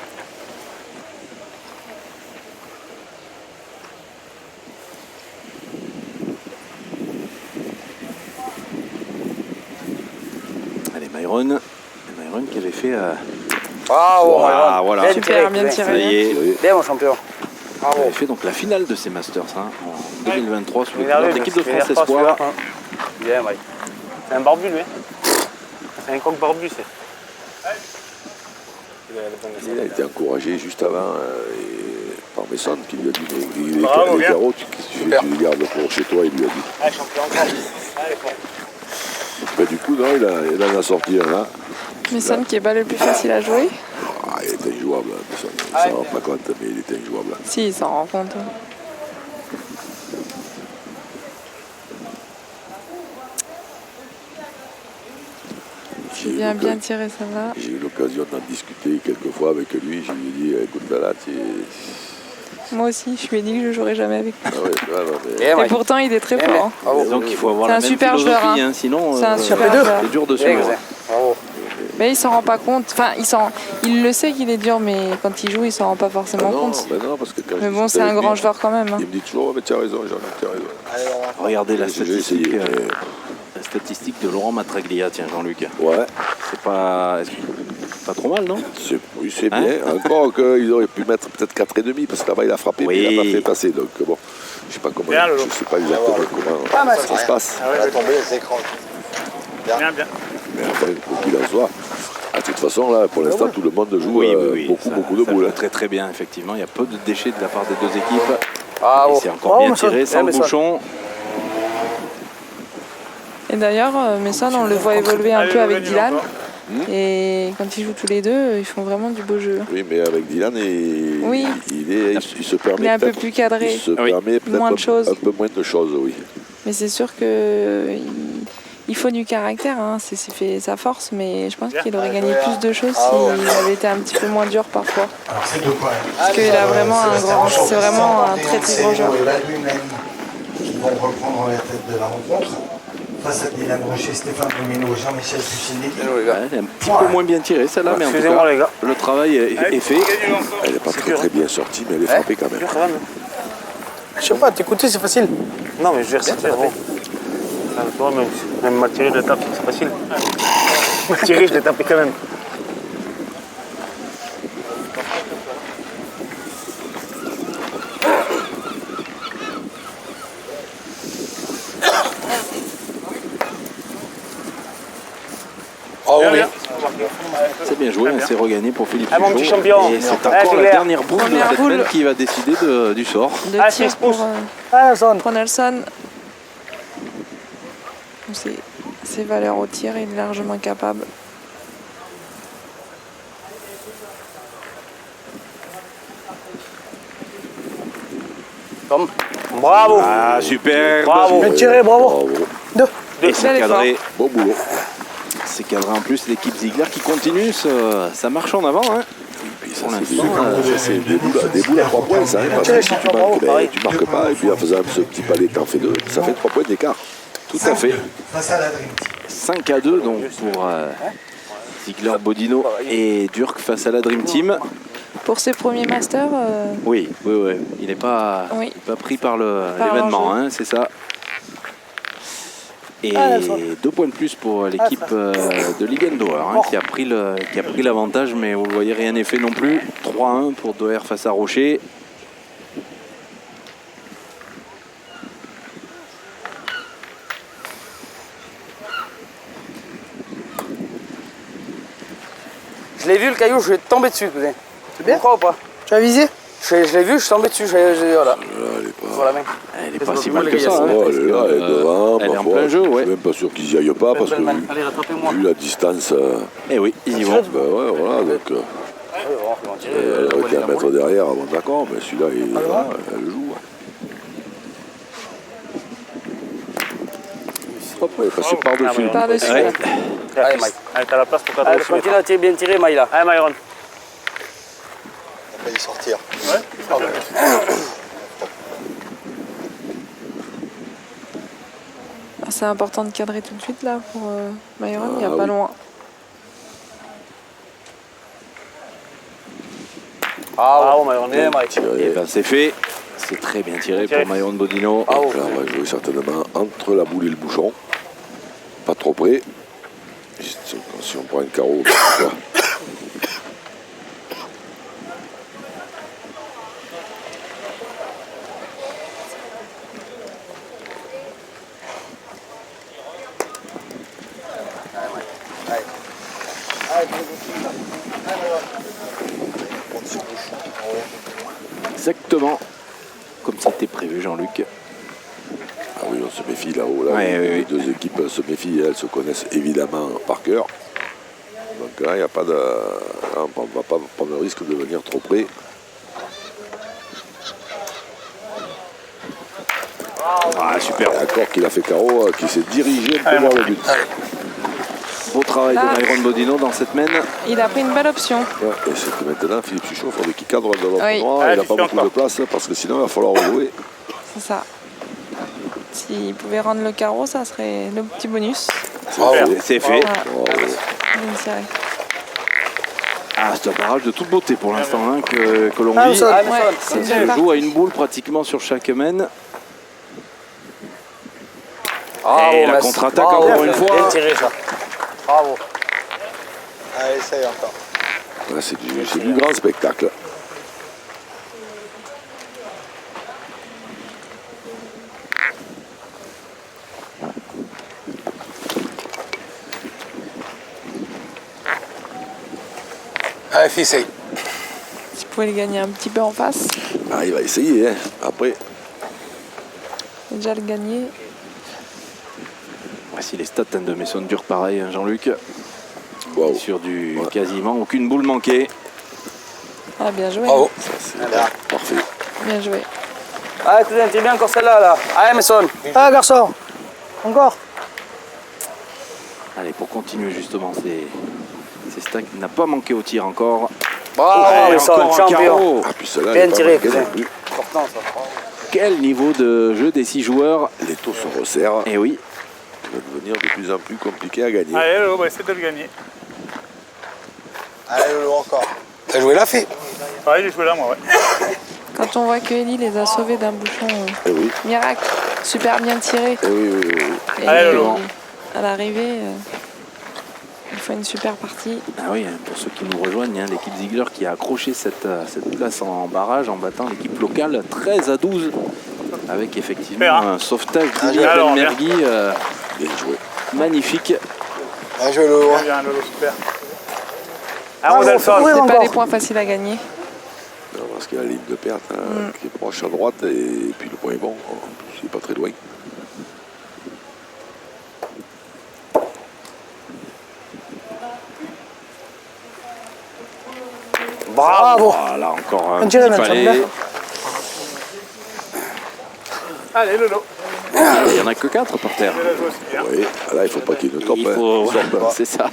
Allez, Myron fait. Bravo, Ah, voilà. Bien Super, bien tiré. Ça y tiré. est. Bien, mon champion. On avait fait donc la finale de ces Masters en 2023 sous le Énervé, couleur de l'équipe de je me suis France fait Espoir. celui-là, hein. Bien, Mike. C'est un barbu, lui. C'est un coq barbu, c'est. Il a été encouragé juste avant par Messon qui lui a dit mais Bravo, les bien. carreaux, tu les gardes pour chez toi, il lui a dit. Allez, champion encore. Allez, fort. Mais du coup, non, il en a sorti un là. Mason qui est pas le plus facile à jouer. Ah, il était injouable, Messon. Il s'en rend pas compte, mais il était injouable. Si, il s'en rend compte. J'ai eu Bien tiré celle-là. J'ai eu l'occasion d'en discuter quelques fois avec lui. Je lui ai dit, écoute là, Moi aussi, je lui ai dit que je jouerais jamais avec lui. ah ouais, non, mais... Bien, Et Mike. pourtant, il est très Bien, fort. Bravo. Donc il faut avoir C'est la un même super joueur, philosophie, hein. sinon C'est un super joueur. c'est dur de Bien, suivre. Cousin. Bravo. Mais il s'en rend pas compte. Enfin, il le sait qu'il est dur, mais quand il joue, il s'en rend pas forcément non, compte. mais non, parce que quand Mais je bon, discute c'est un avec grand lui, joueur quand même. hein. Il me dit toujours, mais tu as raison, Jean-Luc, tu as raison. Allez, Laurent. Regardez la J'ai statistique, essayé, la statistique de Laurent Matraglia, tiens Jean-Luc. Ouais, C'est pas, pas trop mal, non? oui, c'est Hein bien. Encore qu'ils auraient pu mettre peut-être 4,5 parce que là-bas il a frappé, mais il n'a Oui. pas fait passer. Donc bon, je sais pas comment, Bien, Lolo. je sais pas exactement comment ça se passe. Il va tomber les écrans. Bien, bien. Mais enfin, quoi qu'il en soit, de toute façon, là, pour l'instant, tout le monde joue beaucoup de Ça boules. joue très très bien, effectivement. Il y a peu de déchets de la part des deux équipes. Bravo. Et c'est encore bien tiré, sans le Mason. bouchon. Et d'ailleurs, Mason, on le voit évoluer un Allez, peu le avec gagnant Dylan. encore. Et quand ils jouent tous les deux, ils font vraiment du beau jeu. Oui, mais avec Dylan, Oui. il se permet Il est un peu peut-être- plus cadré. Il se Oui. permet peut-être Moins de choses. un peu moins de choses, oui. Mais c'est sûr que il faut du caractère, hein. C'est fait sa force, mais je pense qu'il aurait gagné plus de choses s'il avait été un petit peu moins dur parfois. Alors c'est deux points. Parce qu'il a vraiment un grand, c'est vraiment un très très grand joueur. Et Baldwin Lamy qui vont reprendre la tête de la rencontre. Face à Dylan Rocher, Stéphane Domino, Jean-Michel Puccinelli. Ouais, elle est un petit peu moins bien tirée celle-là, mais en tout Excusez-moi, cas, les gars. le travail est fait. Elle n'est pas très bien sortie, mais elle est frappée quand même. Dur, quand même. Je sais pas, t'écouter, c'est facile. Non, mais je vais ressortir. Toi, même mal tiré, je le tape, c'est facile. Mal tiré, je l'ai tapé quand même. Bravo, Bien, bien. bien. C'est bien joué, c'est regagné pour Philippe Ah, mon Suchot. petit champion. Et c'est Ah, encore c'est la clair. dernière boule de Première cette boule. belle qui va décider du sort. De Ah, tir 6 pouces. pour Nelson. Ses valeurs au tir, il est largement capable. Tom. Bravo. Ah, super. Bravo. Bien tiré, bravo. Bel Et c'est effort. cadré. Bon boulot. C'est cadré en plus l'équipe Ziegler qui continue, ça marche en avant. Hein. Et ça, Pour c'est l'instant, des boules à 3 points, ça. Hein, parce que si tu marques pas, et puis en faisant ce petit palais, t'en fais 2, ça fait 3 points d'écart. tout à fait. Face à la Dream Team. 5-2 donc pour Ziegler, Bodino et Durk face à la Dream Team. Pour ses premiers masters, Oui. Il n'est pas, Oui. il est pas pris par Par l'événement, l'enjeu. hein, c'est ça. Et 2 points de plus pour l'équipe de Ligendauer qui a pris l'avantage, mais vous le voyez, rien n'est fait non plus. 3-1 pour Doer face à Rocher. Je l'ai vu le caillou, je vais tomber dessus, cousin. C'est bien? Tu crois ou pas? Tu as visé? Je l'ai vu, je suis tombé dessus, voilà. Là, elle est pas... Sur la main. Elle n'est pas si mal que ça. hein, Oh, parce elle est que, là, elle est devant. elle est en parfois, plein jeu, Je ouais. suis même pas sûr qu'ils y aillent pas parce que Allez, rattrapez-moi. vu la distance, Eh oui, ils y vont. ben ouais, voilà, donc elle aurait été à mettre derrière avant d'accord, mais celui-là, il est là, elle joue. Hop, elle est passée par-dessus. par-dessus. Ouais. Allez, Mike. Allez, t'as la place pour 4 Allez, continue à tirer, bien tiré, Maïla. Allez, Myron. On va y sortir. C'est important de cadrer tout de suite là pour Myron, il n'y a Ah pas oui. loin. Bravo, Myron. Bien, Mike. Et Tiré. ben c'est fait. C'est très bien tiré Tiré. pour Myron Bodino. Ah, Donc là, on va jouer certainement entre la boule et le bouchon. Pas trop près. Si on prend un carreau, exactement comme c'était prévu, Jean-Luc. Ah oui, on se méfie là-haut. Là, les deux équipes se méfient, elles se connaissent évidemment par cœur. Donc là, il n'y a pas de. On ne va pas prendre le risque de venir trop près. Ah, super. D'accord qu'il a fait carreau, qui s'est dirigé un peu vers le but. Beau travail de Myron Bodino dans cette mène. Il a pris une belle option. Ouais, et c'est que maintenant, Philippe Suchot, il faudrait qu'il cadre de l'autre Oui. endroit. Il n'a pas beaucoup de place parce que sinon, il va falloir rejouer. C'est ça. S'il pouvait rendre le carreau, ça serait le petit bonus. C'est fait. Voilà. Bien tiré. Ah, c'est un barrage de toute beauté pour l'instant hein, que l'on Ah, vit. ça, Ouais, Ça c'est se bien joue à une boule pratiquement sur chaque mène. Bravo, la Metz. contre-attaque Bravo, encore une fois. Bien tiré, ça. Bravo. Allez, essaye encore. Là, c'est du grand spectacle. Allez, fils, essaye. Si vous pouvez le gagner un petit peu en face, Ah, il va essayer. Hein. Après, déjà le gagner. Voici les stats de Maison dure pareil, hein, Jean-Luc. wow. Sur du quasiment aucune boule manquée. Ah, bien joué. Bravo. Ça, c'est parfait. Bien joué. Allez, cousin, tire bien encore celle-là, là. Allez, Messon. Ah, garçon. Encore. Allez, pour continuer justement, c'est stats qui n'a pas manqué au tir encore. Bravo, Ouais, Messon, encore un champion. carreau. Ah, puis celle-là, Bien elle est pas tiré, manquée cousin. non plus. Important, ça. Quel niveau de jeu des 6 joueurs. Les taux se resserrent. Et oui, Ça va devenir de plus en plus compliqué à gagner. Allez, Lolo, on va essayer de le gagner. Allez, Lolo, encore. T'as joué la fille. Ouais, j'ai joué là, moi, ouais. Quand on voit que Eli les a sauvés d'un bouchon Eh oui, miracle, super bien tiré. eh oui, oui, oui, oui. Et Allez, Lolo. à l'arrivée, il faut une super partie. ah oui, pour ceux qui nous rejoignent, hein, l'équipe Ziegler qui a accroché cette place en barrage en battant l'équipe locale 13-12 avec effectivement Super, hein. un sauvetage Ah, de alors, Ben Mergui Bien joué. magnifique. Bien joué, Lolo. Bien, bien, Lolo, super. Ah, on a le sol. C'est pas des points faciles à gagner. Non, parce qu'il y a la ligne de perte qui est proche à droite et puis le point est bon. C'est pas très loin. Bravo. Voilà, encore un On dirait petit même palais. ça, bien. Allez, Lolo. Il n'y en a que 4 par terre. Il a joué aussi bien. Oui, là, il faut pas qu'il y ait une top. Il hein. faut... Stop. C'est ça.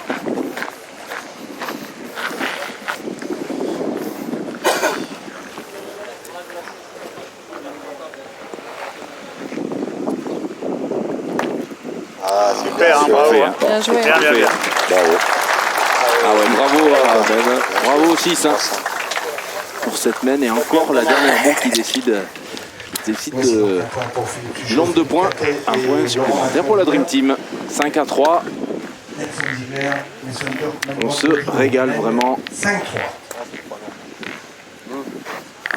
Ah, Super, hein, super. bravo. Parfait, Hein. hein. Bien joué. Bien, bien, bien. Bravo. Ah ouais, bravo à Ben. Bravo aussi ça. Pour cette mène et encore la dernière boule qui décide de du nombre de points. Un point supplémentaire pour la Dream Team. 5-3. On se régale vraiment. 5-3.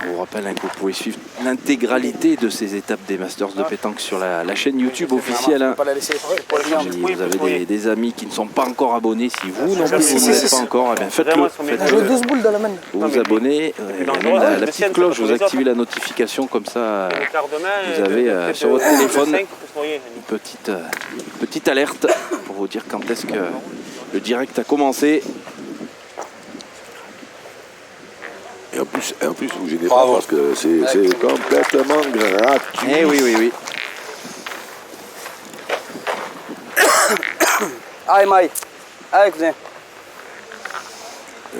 On vous rappelle hein, que vous pouvez suivre l'intégralité de ces étapes des Masters de pétanque sur la chaîne YouTube officielle. Hein. Pas la laisser. Si vous avez des amis qui ne sont pas encore abonnés, si vous non plus vous ne l'êtes pas encore, eh bien faites-le. J'ai joué 12 boules dans la main. Vous vous abonnez, et même la petite cloche, vous activez la notification comme ça. Vous avez sur votre téléphone une petite alerte pour vous dire quand est-ce que le direct a commencé. Et en plus, vous gênez pas Bravo. parce que c'est complètement gratuit. Eh oui, oui, oui. Allez, Maï. Allez, cousin.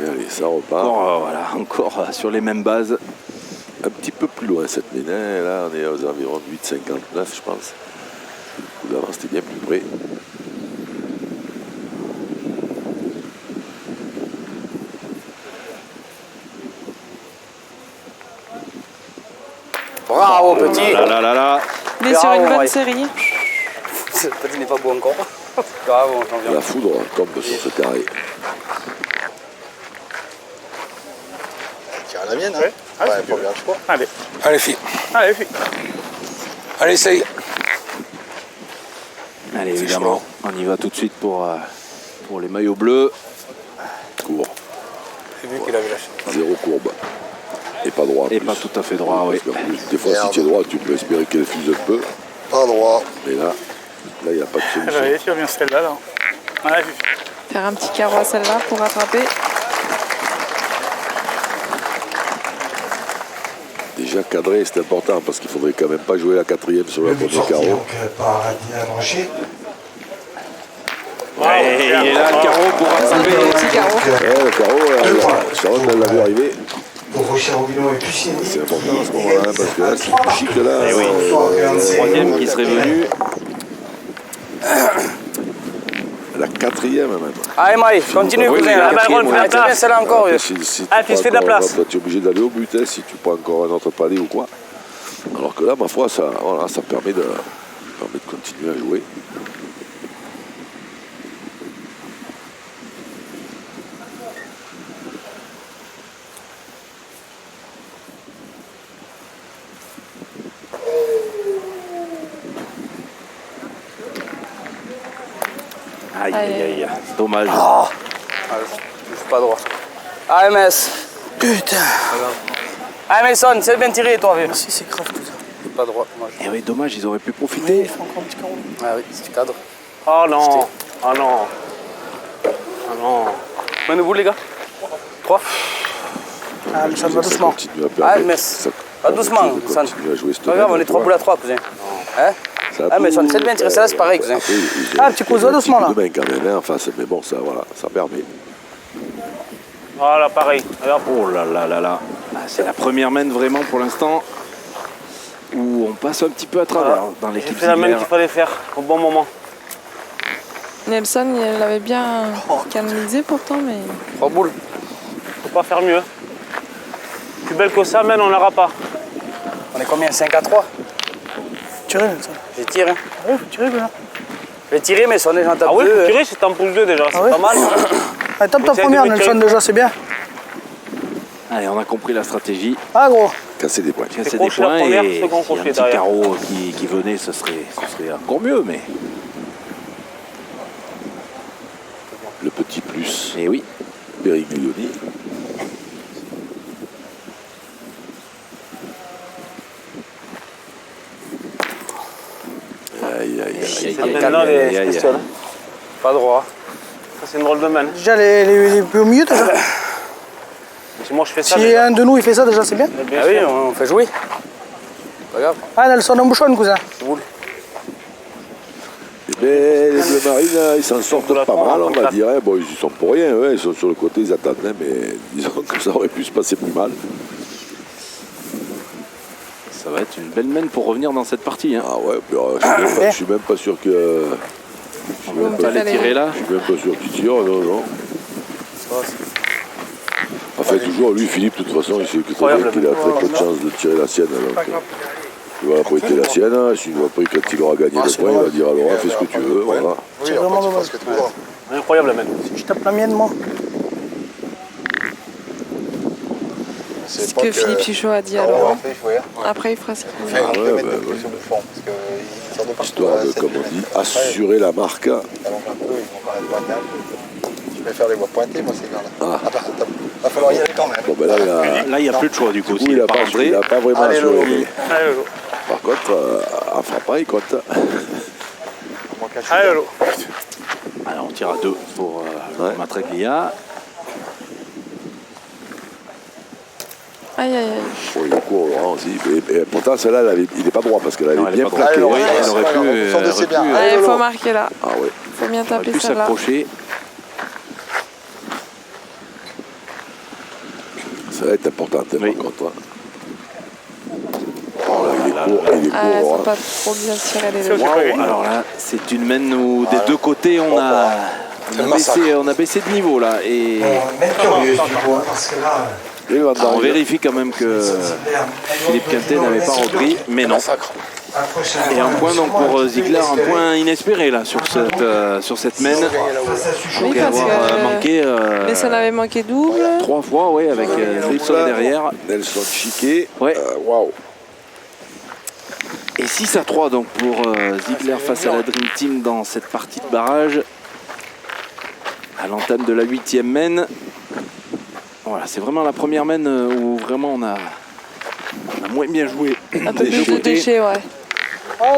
Et allez, ça repart. Voilà, encore sur les mêmes bases. Un petit peu plus loin cette mine. Hein. Là, on est aux environs de 8,59, je pense. Vous avant, c'était bien plus près. Bravo, petit. Là, là, là, là. Il est sur Bravo, une bonne ouais. série. Ce petit n'est pas beau encore. Bravo, champion. La foudre tombe sur ce carré. Tire à la mienne, hein. Ouais. Ah, Ouais, c'est pas bien. bien le choix. Allez, Allez, fille. allez, fille. Allez, essaye. Allez, évidemment, on y va tout de suite pour les maillots bleus. Court. J'ai vu qu'il avait lâché. Zéro courbe. Et pas droit. en Et plus. pas tout à fait droit, oui. Parce qu'en plus, des fois, si tu es droit, tu peux espérer qu'elle fuse un peu. Pas droit. Mais là, il n'y a pas de Ah, solution. bah, tu vas bien celle-là, là. Ouais, Faire un petit carreau à celle-là pour rattraper. Déjà cadré, c'est important parce qu'il faudrait quand même pas jouer la quatrième sur Le le but premier sorti carreau. donc par Dina Branché. Ouais, il est là, le carreau pour rattraper. Petit carreau. Ouais, le carreau, Sharon, elle l'a vu arriver. Pour Rocher Robineau et Puccini. C'est important à ce moment-là, hein, parce que là, si tu chiques là, Eh oui. Troisième qui serait venu. la quatrième même. Allez, Maï, continue, Oui, cousin. la Ah, bah, quatrième, Rolf, tu viens celle-là encore. vieux. Si tu Ah, fais de la prends place. encore un autre, tu es obligé d'aller au but hein, si tu prends encore un autre palais ou quoi. Alors que là, ma foi, ça, voilà, ça permet de continuer à jouer. Aïe, aïe, aïe. Dommage. Ah, je suis pas droit. Allez, Metz. Putain. Allez, Mason, c'est bien tiré, toi, vieux. Si, c'est grave tout ça. Pas droit, moi. Et oui, dommage, ils auraient pu profiter. Il faut encore un petit carreau. Ah oui, c'est du cadre. Oh non. Ah non. Ah non. Menez-vous, les gars. 3. Ah, mais ça va Ça doucement. continue à Ah, permettre. mais ça pas doucement, continue Son. à jouer cette Pas grave, on est main, 3 tu boules à vois. 3, cousin. Hein? Ça a Ah, mais tout- Son, c'est bien tiré, ça, c'est pareil, cousin. Après, Ah, petit coup de doucement, là. De main quand même, hein, en face, mais bon, ça, voilà, ça permet. Voilà, pareil. Regarde. Oh là là là là. Ah, c'est la première main vraiment pour l'instant où on passe un petit peu à travers dans J'ai l'équipe fait la main Ziegler. qu'il fallait faire au bon moment. Nelson, il l'avait bien canalisé pourtant, mais 3 boules. Faut pas faire mieux. Plus belle que ça, mais on l'aura pas. On est combien? 5 à 3. Tirez, ça. J'ai tiré. Ouais, tirez, là. J'ai tiré, mais Son, j'en tape Ah oui, 2. tirer, c'est en pouce 2 déjà. C'est ouais pas mal. Allez, tape ta Essaye de première, me Nelson, tirer. déjà, c'est bien. Allez, on a compris la stratégie. Ah, gros. Casser des points. Casser des crochet la points première, et second s'il y a un crochet petit derrière. carreau qui venait, ce serait encore mieux, mais Le petit plus, et oui. Périglioni. Aïe, aïe, aïe. Ça maintenant les aïe, aïe. spéciales. Pas droit. Ça, c'est une drôle de main. Déjà, les plus au milieu, déjà. Si moi je fais ça, Si déjà, un de nous, il fait ça, déjà, c'est bien. bien Ah oui, sûr. on fait jouer. Pas grave. Ah, Nelson, on bouchonne, cousin. Eh ben, les Bleus Marines, ils s'en sortent Pour la pas prendre, mal, on comme va ça. dire. hein. Bon, ils y sont pour rien, hein. Ils sont sur le côté, ils attendent, hein, mais disons que ça aurait pu se passer plus mal. Ça va être une belle main pour revenir dans cette partie. Hein. Ah ouais, puis, je suis même pas sûr que. Je suis même On va pas, les tirer là. je suis même pas sûr qu'il tire, non. Enfin, toujours, lui, Philippe, de toute façon, il sait que Incroyable, qu'il a très peu de chance de tirer la sienne. Donc, il va apprêter la sienne. Sinon, après, quand il aura gagné le point, il va dire à Laurent, fais ce que tu veux. Voilà. Oui, C'est après, vraiment tu dommage. feras ce que tu voudras. Incroyable la main. Je tape la mienne, moi. c'est ce que Philippe Suchot a dit à On va Laurent. après jouer. Après, il fera ce qu'il Enfin, veut. un ouais, kilomètre bah, de plus au bouffon, parce qu'ils sortent de partout. Histoire à de, 7 comme on kilomètres. dit, Après, assurer la marque. ils allongent un peu, ils vont pas la pointer un peu. Je préfère les voir pointer, moi, ces gars-là. Ah. Bah, va falloir y aller quand même. Bon, ben là, Là, il n'y a plus de choix du coup. il S'il n'est n'a pas rentré, pas vraiment Allez, assuré. Lolo. Mais Allez, Lolo. par contre, en frappant, il compte. Moi, qu'à Allez, shooter. Lolo. alors, on tire à 2 pour Matreglia. Aïe, aïe, aïe. Bon, il est court, Laurent aussi. Et pourtant, celle-là, il n'est pas droit parce qu'elle avait Non, elle est bien pas droite. plaqué. Oui, Allez, elle aurait c'est pas pu, grave, on sort de ses biens. pu, Allez, Il faut Lolo. marquer là. Ah ouais. Il faut bien aurait taper pu celle-là. s'accrocher. Ça va être important, hein, Oui. par contre. Oh, là, il est court, il est Ah, court, elles sont Laurent. pas trop bien tirées les deux. Waouh, alors là, c'est une main où des deux côtés on a baissé de niveau là. Et Bon, même curieuse du coup, hein, parce que là, Et le Van on Damme. vérifie quand même que Philippe Quintet n'avait pas repris, mais non. Et un point donc pour Ziegler, un point inespéré là sur cette main. Oui, Après parce avoir que manqué Nelson avait manqué double. 3 fois, ouais, avec Nelson derrière. Nelson Chiquet. Ouais. Waouh. Et 6 à 3 donc pour Ziegler face à la Dream Team dans cette partie de barrage. À l'entame de la 8e main. Voilà, c'est vraiment la première main où vraiment on a moins bien joué. Un peu plus de déchets, ouais. Ah,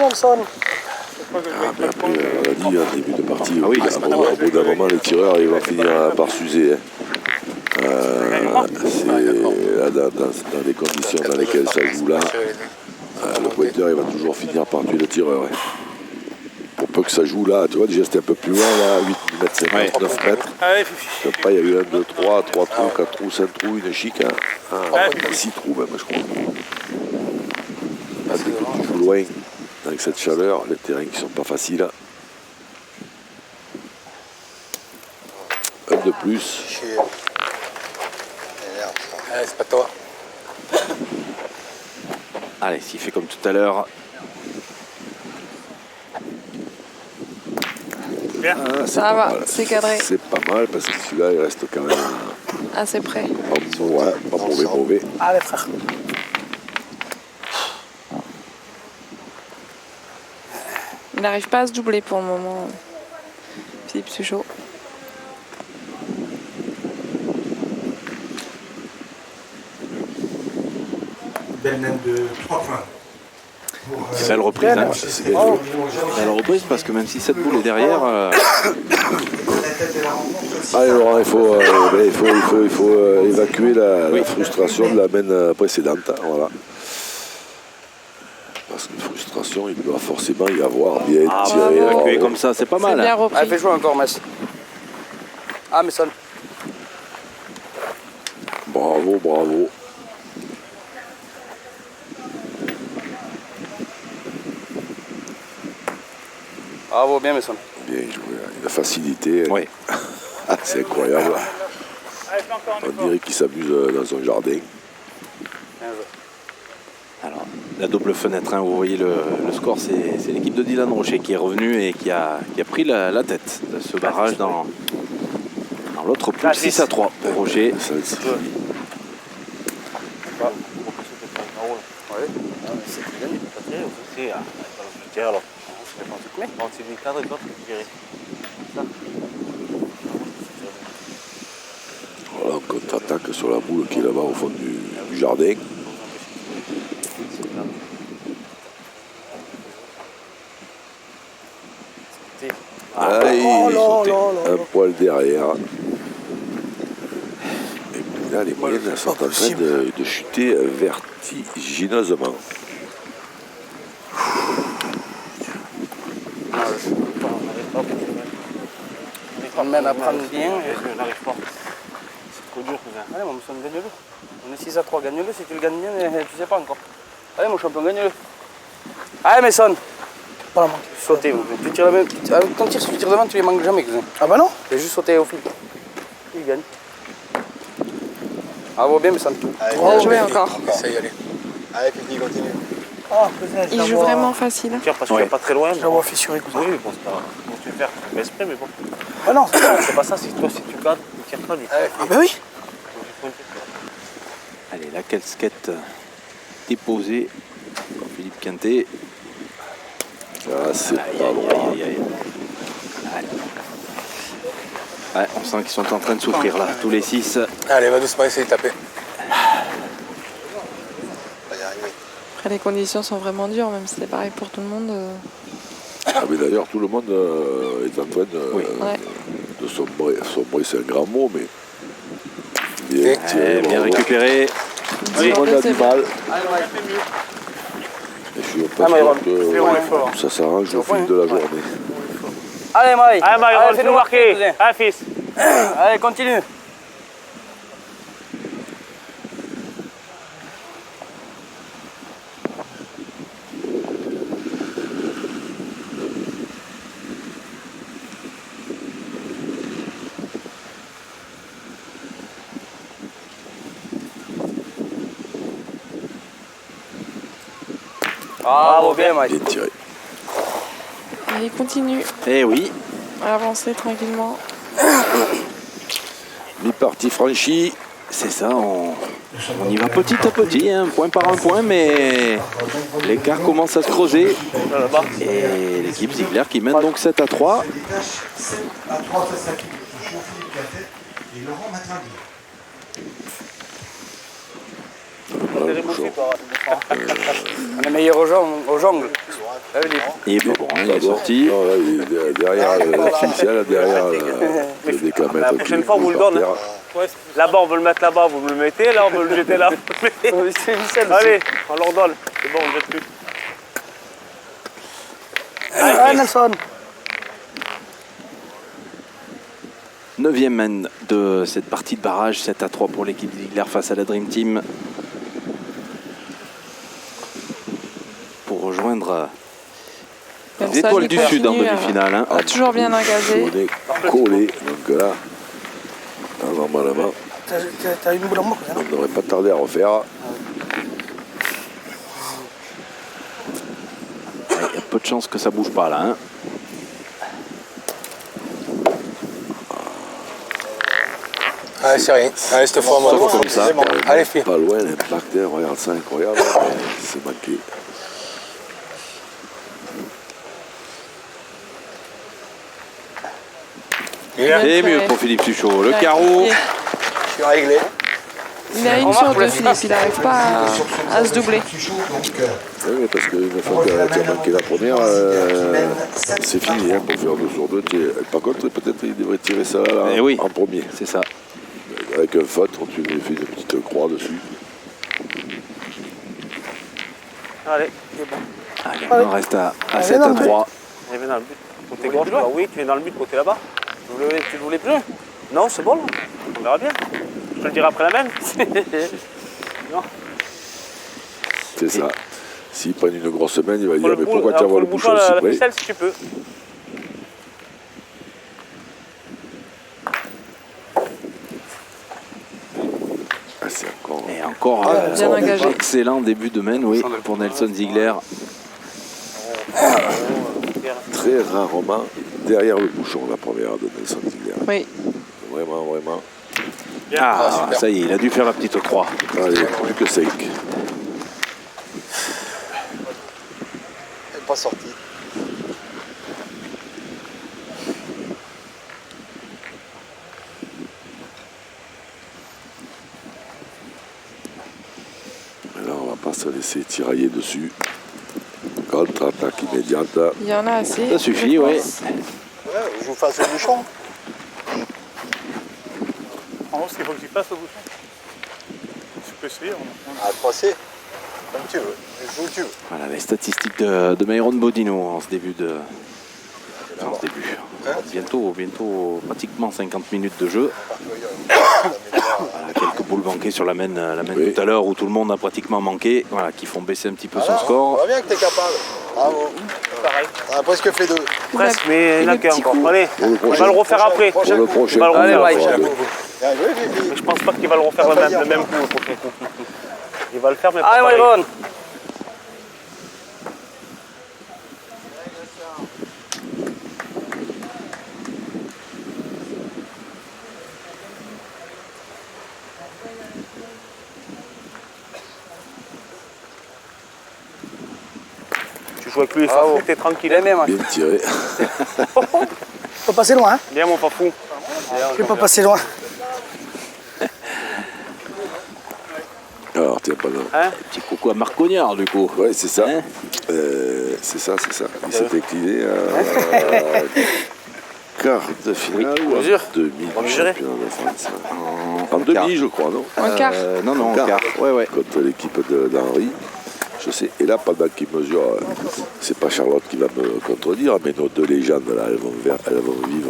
mais après, on a dit, en début de partie, Ah oui, au bout d'un moment, les tireurs ils vont finir par s'user. Hein. C'est là, dans les conditions dans lesquelles ça joue là, le pointeur il va toujours finir par tuer le tireur. Hein. Pour peu que ça joue là, tu vois, déjà c'était un peu plus loin, là, 8 mètres, 5 mètres, 9 mètres. Après, il y a eu 1, 2, 3 trous, 4 trous, 5 trous, une chic, 6 trous même, je crois. Dès que tu joues loin, avec cette chaleur, les terrains qui sont pas faciles. Un de plus. C'est pas toi. Allez, s'il fait comme tout à l'heure. Ça va, c'est cadré. C'est pas mal parce que celui-là, il reste quand même Assez près. pas mauvais. Allez, frère. Il n'arrive pas à se doubler pour le moment. Philippe Suchot. Belle main de 3 points. Belle reprise, hein. Belle reprise parce que même si cette boule est derrière. Allez Laurent, il faut évacuer la frustration de la main précédente. Voilà. Parce que frustration, il doit forcément y avoir bien tiré. Évacuer comme ça, c'est pas mal. C'est bien Hein. repris. Allez, fais jouer encore, Metz. Ah, mais sonne. Bravo, bravo. Bravo, bien, mais sonne. Bien joué, une facilité. Oui. C'est incroyable. On dirait qu'il s'amuse dans son jardin. Alors, la double fenêtre, hein, vous voyez le score, c'est l'équipe de Dylan Rocher qui est revenue et qui a pris la tête de ce barrage dans l'autre poule. 6-3 pour Rocher. Ouais. Voilà, on contre-attaque sur la boule qui est là-bas au fond du jardin. Il est sauté un poil derrière. Et puis là, les moyennes sont en train de chuter vertigineusement. On mène à prendre bien. On n'arrive pas. C'est trop dur. Allez, mon champion, gagne-le. On est 6-3, gagne-le. Si tu le gagnes bien, tu sais pas encore. Allez, mon champion, gagne-le. Allez, Mason. Pas la manque. Sauter. Tu tires la même. Quand tu tires devant, tu les manques jamais, cousin. Ah bah non. Tu as juste sauté au fil. Il gagne. Bravo, bien, Mason. Bien joué encore. Ça y aller. Allez, Pipi, continue. Ah, cousin, Il joue vraiment facile. Tire parce qu'il n'est pas très loin. Je la vois fissurée, cousin. Oui, bon, c'est pas grave. Bon, tu veux faire exprès, mais bon. Ah non, c'est pas. C'est pas ça, c'est que toi, si tu cadres, tu tires pas lui. Ah bah oui. Allez, la casquette déposée par Philippe Quintet. Ah, c'est pas droit. Ouais, on sent qu'ils sont en train de souffrir là, tous les 6. Allez, va doucement essayer de taper. Après, les conditions sont vraiment dures, même si c'est pareil pour tout le monde. Ah, mais d'ailleurs, tout le monde est en train Ouais. de sombrer. Sombrer, c'est un grand mot, mais. Bien tiré, Bien bravo. récupéré. Tout le monde a du mal. Et je suis pas sûr que ça s'arrange au fil de la journée. Allez, Maï. Allez, Maï, fais-nous marquer. Allez, fils. Allez, continue. Bravo, bien, Maï. Bien tiré. Et il continue Eh oui. à avancer tranquillement. Mi-partie franchie. C'est ça, on y va petit à petit, hein, point par un point, mais l'écart commence à se creuser. Et l'équipe Ziegler qui mène donc 7-3. 7-3 face à Philippe Suchot, Philippe Quintet et Laurent Matraguier. le terrible aussi, bouchon. toi. On est meilleur au jongle. Ah oui, Il est bon, hein, il est sorti. Non, là, il est derrière l'artificiel, derrière le décamètre. La prochaine fois, on vous le donne. Hein. Là-bas, on veut le mettre là-bas, vous me le mettez. Là, on veut le jeter là. Allez, on leur donne. C'est bon, on ne jette plus. Allez, Nelson. 9e man de cette partie de barrage, 7-3 pour l'équipe de Ziegler face à la Dream Team. Pour rejoindre les Nelson, étoiles il du Sud en continue, demi-finale. Hein. a toujours bien engagé. On est collé, donc là, normalement, T'as une boule en boucle, on ne devrait pas tarder à refaire. Il y a peu de chances que ça bouge pas là. Hein. Allez, c'est rien. Allez, cette fois, moi, Sauf je comme ça. Allez, fille. Pas loin, l'impact, regarde ça, incroyable, mais c'est manqué. Et mieux pour Philippe Suchot. Le carreau. Je suis réglé. Il a une sur deux, Philippe, il n'arrive pas à se doubler. Oui, parce qu'une fois que tu as manqué la première, c'est fini hein, pour faire 2 sur 2. Par contre, peut-être il devrait tirer ça là, Eh oui. en premier. C'est ça. Avec un faute, tu lui fais une petite croix dessus. Allez, c'est bon. Allez, on reste à 7-3. Allez, viens dans le but. Côté gauche, là. Oui, tu es dans le but, côté là-bas. Tu ne voulais plus? Non, c'est bon, là. On verra bien. Je te le dirai après la même. Non. C'est ça. S'il prend une grosse semaine, il va dire Faut mais pourquoi tu faut avoir le bouchon si la près? ficelle si tu peux. Ah, c'est encore. Et encore bien un engagé. excellent début de main, oui, pour Nelson Ziegler. Très rarement derrière le bouchon la première de Nelson Ziegler. Oui. Vraiment, vraiment. Ah, ça y est, il a dû faire la petite croix. Allez, plus que 5. Elle n'est pas sortie. Alors on va pas se laisser tirailler dessus. Contre-attaque immédiate. Il y en a assez. Ça suffit, je oui. pense. Ouais, je vous fasse le bouchon. En gros, ce qu'il faut que tu fasses au bouchon. Tu peux essayer. À passer. Comme tu veux. Je joue où tu veux. Voilà les statistiques de Myron Bodino en ce début de. Enfin, en ce début. Bientôt pratiquement 50 minutes de jeu. Voilà, quelques boules manquées sur la main Oui. tout à l'heure où tout le monde a pratiquement manqué, voilà, qui font baisser un petit peu son On score. voit bien que tu es capable. Bravo. Pareil. On a presque fait 2. Presque, mais il n'y en a le qu'un petit encore. coup. Allez, Pour le on va prochain. le refaire après. Pour le prochain. Il va le Allez, refaire. Mike. Bien joué, Fifi. Mais je pense pas qu'il va le refaire le même coup au prochain coup. Il va le faire, mais pas Allez, pareil. Myron. Tu joues avec lui, Fafou, t'es tranquille. Les mêmes, Bien tiré. faut passer loin, hein. Bien, mon Fafou. Je vais pas passer loin. Alors tiens pas là. Petit coucou à Marc Cognard du coup. Ouais, c'est ça. Hein C'est ça. Il s'est incliné à quart de finale ou à mesure. demi On du mesurait. championnat de France. En demi, je crois, non? En quart. Non, en quart. Ouais. Contre l'équipe d'Henri. Je sais. Et là, pendant qu'il mesure, c'est pas Charlotte qui va me contredire, mais nos 2 légendes, là, elles vont vivre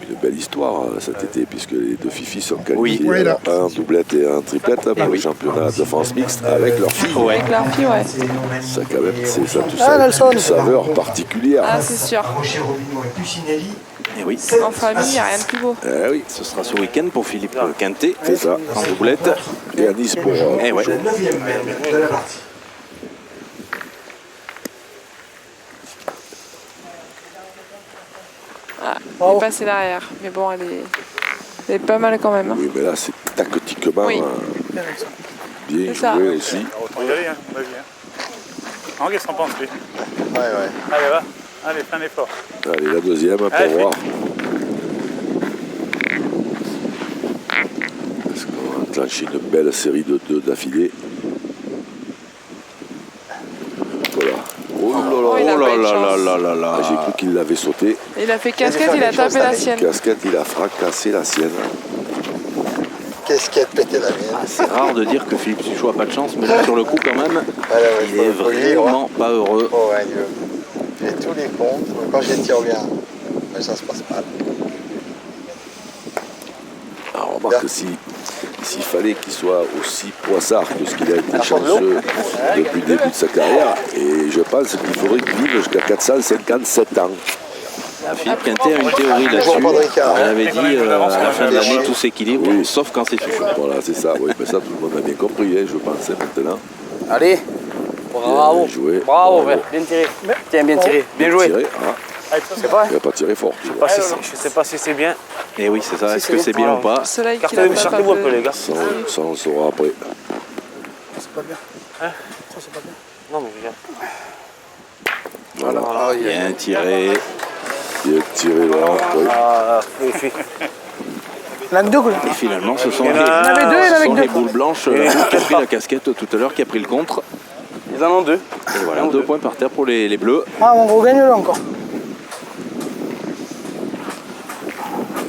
une belle histoire cet été, puisque les 2 fifis sont qualifiés. Oui, Alors, un en doublette et un en triplette pour le championnat de France mixte avec leur fille. Avec leur fille, ouais. Ça, quand même, c'est ça, tout Ah, ça, Nelson. une saveur particulière. Ah, c'est sûr. Rocher Robinot et Puccinelli. Et oui, En famille, il n'y a rien de plus beau. Eh oui, ce sera ce week-end pour Philippe Quintet c'est ça. en doublette. Et à Nice pour Eh ouais. Le 9e man de la partie. Ah, il est passé derrière. Mais bon, elle est pas mal quand même. Hein. Oui, mais là, c'est tactiquement Oui. bien C'est ça. joué aussi. On va y aller, hein. Vas-y. Hein. Qu'est-ce qu'on pense, lui? Ouais. Allez, va. Allez, fais un effort. Allez, la deuxième pour Allez, voir. Est-ce qu'on va déclenché une belle série de 2 d'affilée. Voilà. Oh il a pas eu de là chance. là là là Ah, j'ai là. cru qu'il l'avait sauté. Il a fait casquette, il a tapé la sienne. Casquette, il a fracassé la sienne. Qu'est-ce qui a pété la mienne? C'est rare de dire que Philippe Suchot a pas de chance, mais là sur le coup quand même, Voilà, ouais, il est faut le dire, vraiment pas heureux. Oh ouais, Dieu. J'ai tous les comptes. Quand je les tire bien, ben, ça se passe mal. Alors, on remarque que s'il fallait qu'il soit aussi poissard que ce qu'il a été chanceux depuis le début de sa carrière, et je pense qu'il faudrait qu'il vive jusqu'à 457 ans. Philippe Quintet a une théorie là-dessus. Il avait dit à la fin de l'année tout s'équilibre, Oui. sauf quand c'est Suchot. Voilà, c'est ça. Oui, mais ça, tout le monde a bien compris, hein, je pense, maintenant. Allez. Bravo. Bien joué. Bravo, Vert. Bien tiré. Tiens, bien tiré. Bien joué. Tiré, ah, C'est pas. il n'a pas tiré fort. Tu vois. Je sais pas si c'est bien. Et oui, c'est ça. Est-ce que c'est bien ou pas? Soleil qui l'a pas Sortez-vous un peu, les gars. Ça, on le saura après. C'est pas bien. Hein Ça, c'est pas bien. Non, mais regarde. Voilà. Bien tiré. Bien tiré là. Oui. Ah, oui. Il en a que 2, quoi. Et finalement, ce sont Il y les, en a avait deux, il y en avait sont deux. les boules blanches qui a pris la casquette tout à l'heure, qui a pris le contre. Ils en ont 2. Et voilà, 2 points par terre pour les bleus. Ah, on regagne-le encore.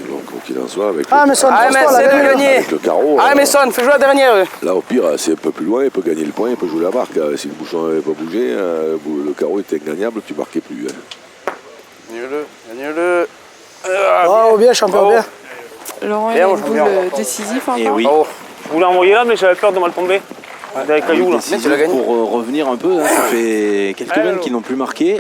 Donc, quoi qu'il en soit, avec, Ah, mais ça, Ah, mais c'est de gagner. avec le carreau, Ah, mais Son, fais jouer la dernière. là, au pire, c'est un peu plus loin, il peut gagner le point, il peut jouer la marque. Si le bouchon n'avait pas bougé, le carreau était ingagnable, tu marquais plus. Hein. Gagne-le. Gagne-le. Bravo, bien, champion, bien. Laurent, il Bien, a mon une boule champion. décisive encore. Et oui. Bravo. Vous l'envoyez là, mais j'avais peur de mal tomber. Des cailloux là. Décisif tu l'as gagné. pour revenir un peu, hein, ça fait quelques semaines qu'ils n'ont plus marqué.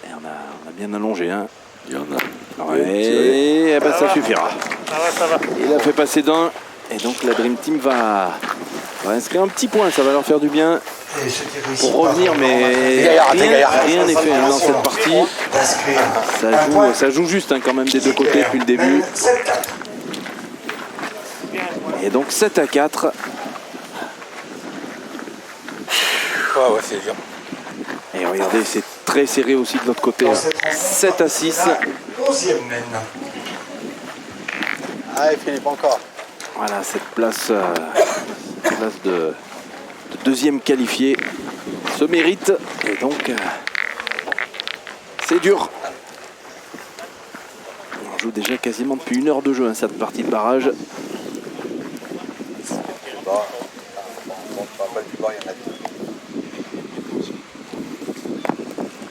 Et on a bien allongé. Hein. Il y en a. Ouais, Bien tiré. et ben, ça suffira. Ça va. Il a fait passer d'un. Et donc la Dream Team va inscrire un petit point, ça va leur faire du bien Et je dirais ici, pour revenir, mais rien n'est fait hein, dans cette partie. d'inscrire Ça joue juste hein, quand même des deux côtés depuis le début. 7-4. Et donc 7-4. Ouais, c'est dur. Et regardez, c'est très serré aussi de l'autre côté. Hein. 7-6. 11e maintenant. Allez, Philippe, encore. Voilà, cette place de deuxième qualifié se mérite. Et donc, c'est dur. On joue déjà quasiment depuis 1 heure de jeu hein, cette partie de barrage.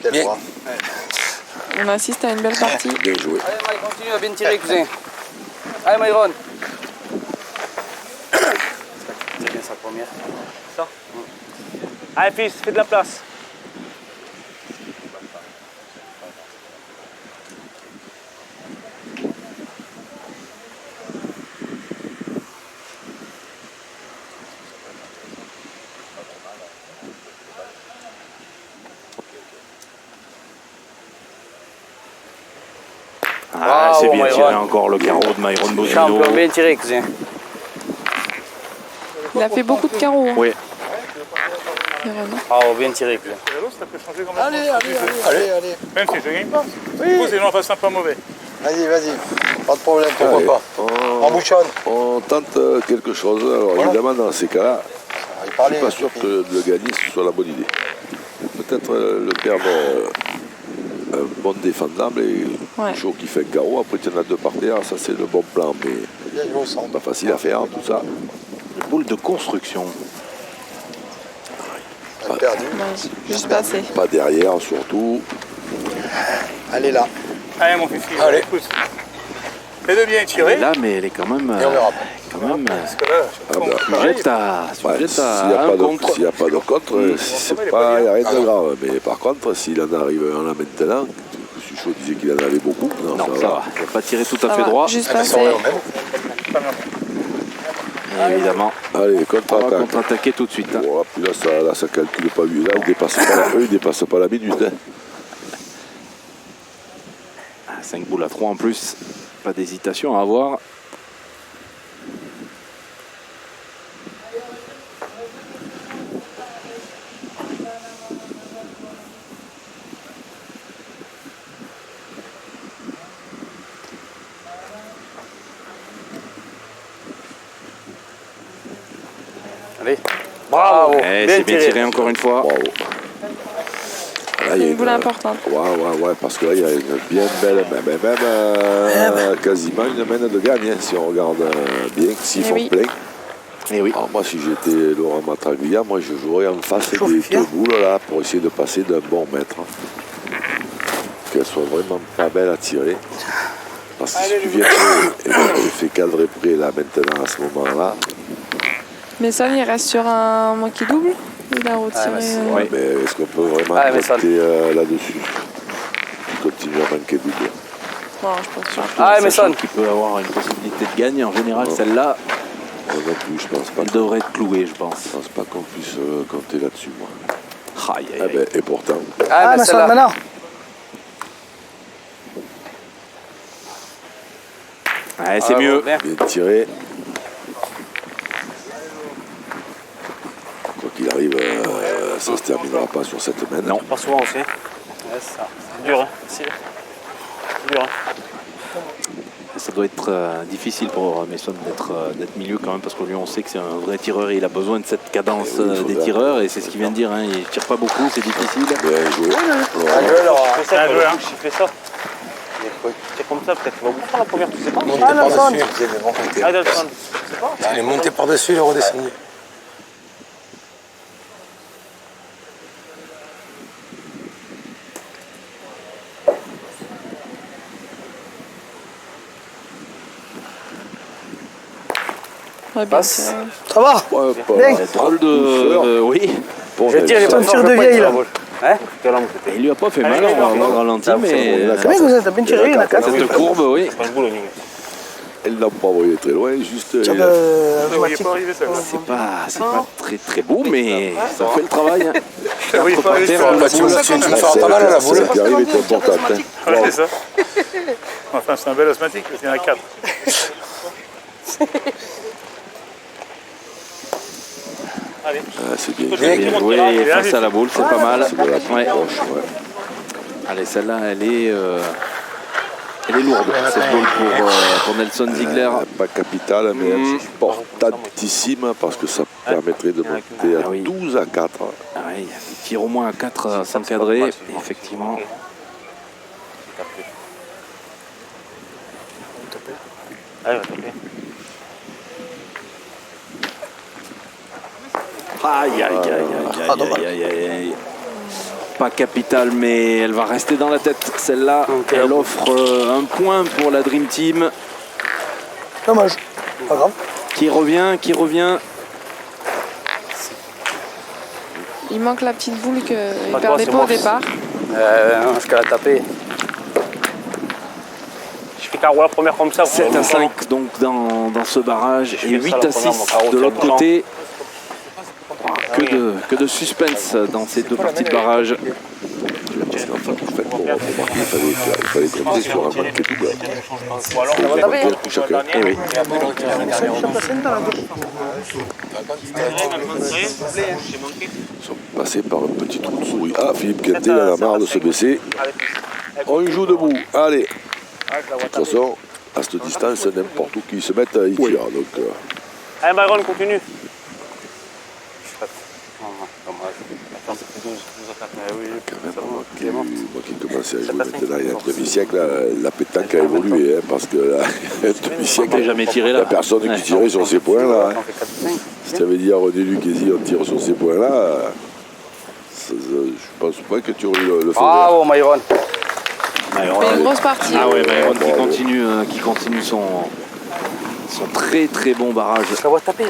Quel Bien. bras. On assiste à une belle partie. Bien joué. Allez, Mike, continue à bien tirer, cousin. Allez, Myron. C'est bien sa première. Ça. Allez, fils, fais de la place. Ah, c'est bien Myron. tiré encore le carreau de Myron Bozino. Champion, bien tiré, cousin. Il a fait beaucoup de carreaux. Hein. Oui, Vraiment. Bravo, bien tiré, cousin. Ça peut changer complètement. Allez. Même si je ne gagne pas. Du coup, c'est non, pas simple, pas mauvais. Vas-y. Pas de problème, pourquoi Allez. pas. On bouchonne. On tente quelque chose. Alors, Voilà. évidemment, dans ces cas-là, Il je ne parlait. suis pas sûr que de le gagner, ce soit la bonne idée. Peut-être le perdre un bon défendable et Ouais. chaud qui fait un carreau. Après, tu en as 2 par terre. Ça, c'est le bon plan, mais Bien joué au centre. pas facile à faire, tout ça. une boule de construction. On a perdu. Dommage. Juste passé. Pas derrière, surtout. Allez là. Allez, mon fils, Allez. écoute. Fais de bien Elle tirer. est là, mais elle est quand même, Et on verra. Parce que là, Ah bah, sujette à ouais, s'il n'y un a, contre. a pas de contre, il n'y a rien de grave. Mais par contre, s'il en arrive un là maintenant, Suchot disait qu'il en avait beaucoup. Non, ça va. Il n'a pas tiré tout à Ça fait va. droit. Juste Ah, mais passé. ça, on est au même. Et évidemment, Allez, on va contre-attaque. contre-attaquer tout de suite. hein. Voilà, puis là, ça calcule pas lui. Là, il dépasse pas la minute. Hein. 5 boules à 3 en plus. Pas d'hésitation à avoir. Allez. Bravo. Eh, c'est bien tiré encore une fois. Bravo. Là, il y a C'est une boule importante. Ouais, parce que là, il y a une bien belle, même quasiment une main de gagne, hein, si on regarde bien, s'ils font oui. plein. Et oui. Alors moi, si j'étais Laurent Matraglia, moi, je jouerais en face des deux boules, là, pour essayer de passer d'un bon mètre. Qu'elles soient vraiment pas belles à tirer. Parce que si tu viens et tu fais cadrer près, là, maintenant, à ce moment-là, Mais ça, il reste sur un monkey double. Il a retiré. ouais, mais est-ce qu'on peut vraiment compter là-dessus? Continuer à manquer double. Non, je pense pas. Ah, mais ça. Qui peut avoir une possibilité de gagner. En général, celle-là, Non plus, je pense pas. elle devrait être clouée, je pense. Je pense pas qu'on puisse compter là-dessus, moi. Aïe, aïe, Ah aïe. ben, et pourtant, Ah, mais celle-là. maintenant. Ouais, c'est mieux. Bien. bien tiré. Quoi qu'il arrive, ça se terminera pas sur cette main. Non. Pas souvent aussi. Ouais, c'est ça. C'est dur, hein. C'est dur, hein. Ça doit être difficile pour Mason d'être milieu quand même, parce que lui, on sait que c'est un vrai tireur et il a besoin de cette cadence des tireurs, et c'est ce qu'il vient de dire, hein, il tire pas beaucoup, c'est difficile. Bien joué. C'est ça, Ah, pour ouais, le hein. coup, il fait ça. C'est comme ça, peut-être qu'il va vous faire la première, tu sais pas. Monté par-dessus. Ah, Delson. Il est monté par-dessus, il est redescendu. Ouais, bien Passe. tiré. Ça va Ouais, pas Bien. Drôle de... oui. pour Je tire, j'ai Nelson. pas tir de de vieille, là. Hein? Il lui a pas fait mal, on va ralenti, mais C'est bien que vous êtes bien tiré, il y en a 4. cette courbe, oui. C'est pas une boule au niveau. Elle l'a pas envoyé très loin, juste. Tir il a- de Il n'est automatique. pas arrivé ça. C'est pas très très beau, mais ça fait le travail. Hein. Oui, pas arrivé ça. Bah, tu me fais pas mal à la boule. Celle qui arrive est importante. Hein. Ouais, c'est ça. Enfin, c'est un bel asthmatique, parce qu'il y en a 4. Allez. Ah, c'est bien. Bien joué face à la boule, c'est pas mal. C'est de la Ouais. proche, ouais. Allez, celle-là, elle est lourde, cette boule pour Nelson Ziegler. Pas capitale, mais importantissime parce que ça permettrait de monter à 12 à 4. Ah oui, il tire au moins à 4 sans cadrer, effectivement. Allez, va taper. Aïe, aïe, aïe, aïe, aïe, aïe, aïe, aïe. Pas capitale, mais elle va rester dans la tête. Celle-là, elle offre un point pour la Dream Team. Dommage. Pas grave. Qui revient. Il manque la petite boule qu'il Pas perdait toi, pas au c'est départ. Non, parce qu'elle a tapé. Je fais carreau la première comme ça. 7 à 5 donc dans ce barrage et 8 à 6 de l'autre côté. côté. Que de suspense dans ces deux parties de barrage. Parce qu'en fait, pour remarquer, il fallait compter sur un manqué double. Chacun. Eh oui. Ils sont passés par un petit trou de souris. Ah, Philippe Quintet, il en a marre de se baisser. On joue debout. Allez. De toute façon, à cette distance, n'importe où qu'ils se mettent, ils tirent. Donc, Allez, Byron, continue. Dommage. Attends, ça fait 12 à 4. Oui, quand même, moi qui commençais à jouer maintenant, il y a un demi-siècle, la pétanque a évolué. Hein, parce que là, il y a un demi-siècle, J'ai jamais tiré il là. n'y a personne qui tirait sur ces points-là. Hein. Si tu avais dit à René Lucchesi, on tire sur ces points-là, je pense pas que tu aurais eu le feu vert. Bravo, Myron. Myron, C'est une grosse partie. ah ouais, Myron qui continue son très très bon barrage. Je la vois taper.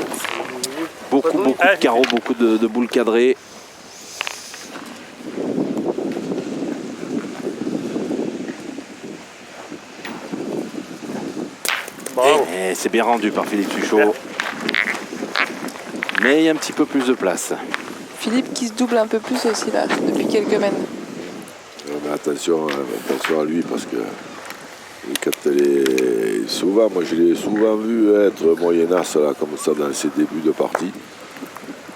Beaucoup de carreaux, beaucoup de boules cadrées. Et c'est bien rendu par Philippe Suchot. Mais il y a un petit peu plus de place. Philippe qui se double un peu plus aussi là, depuis quelques mènes. Mais attention à lui parce que quand elle est souvent, moi je l'ai souvent vu être moyenasse là comme ça dans ses débuts de partie.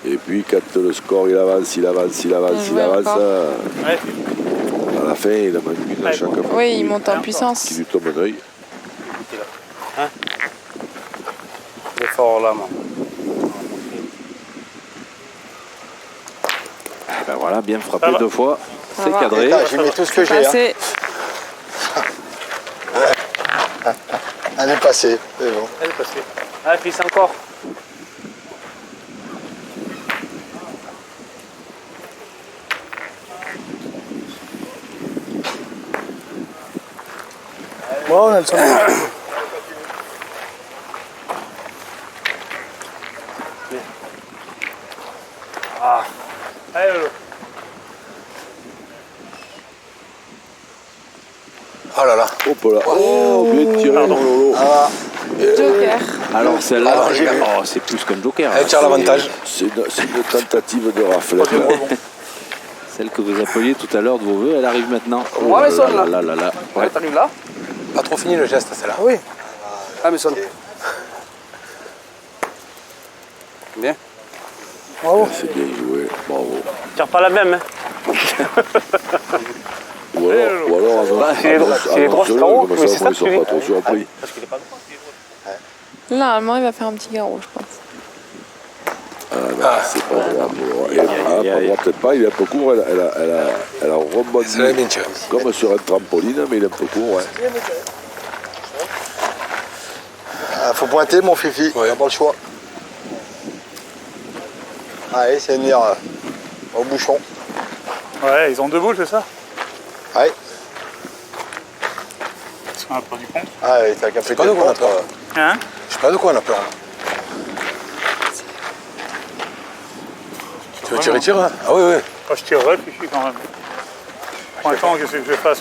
Et puis quand le score il avance, à la fin il en manque une à chaque fois. Oui, il monte en puissance. Qui lui tombe un œil. Il est fort là, man. Voilà, bien frappé Ça va. 2 fois. Ça C'est va. cadré. J'ai mis tout ce que j'ai. Hein. Passé. Elle est passée, c'est bon. Elle est passée. Allez, fils, encore. Bon, Nelson. Allez, Lolo. Oh là là. Hop là. Oh, bien tiré, mon Lolo. Joker. Alors celle-là, Alors, j'ai vu. oh, c'est plus qu'un joker. Elle tire l'avantage. C'est une tentative de raflette. Celle que vous appeliez tout à l'heure de vos voeux, elle arrive maintenant. Ouais, mais sonne, là. là. Ouais. Ouais, t'arrives là. Pas trop fini le geste, celle-là. Oui. Ah, mais sonne. Bien. C'est bien joué, bravo. Tire pas la même. Hein. Ou alors c'est les droits, c'est carreau, comme mais ça, c'est ça ils que sont tu dis. pas trop surpris. Parce qu'il est pas droit. Normalement, il va faire un petit garrot, je pense. Ah non, c'est pas droit. Pas droit, peut-être pas, il est un peu court, elle a rebondi. C'est la bien tirée. Comme sur un trampoline, mais il est un peu court, ouais. Faut pointer, mon fifi. Ouais. T'as pas le choix. Allez, c'est venir au bouchon. Ouais, ils ont 2 boules, c'est ça? Ouais. Parce qu'on a pas du compte. Ah, ouais, t'as qu'à péter pas de le quoi on a compte, peur. Hein? Je sais pas de quoi on a peur. Tu veux tirer, tire hein. Ah oui, oui. Moi, je tirerai, puis je suis quand même. Pour l'instant, qu'est-ce que je fasse?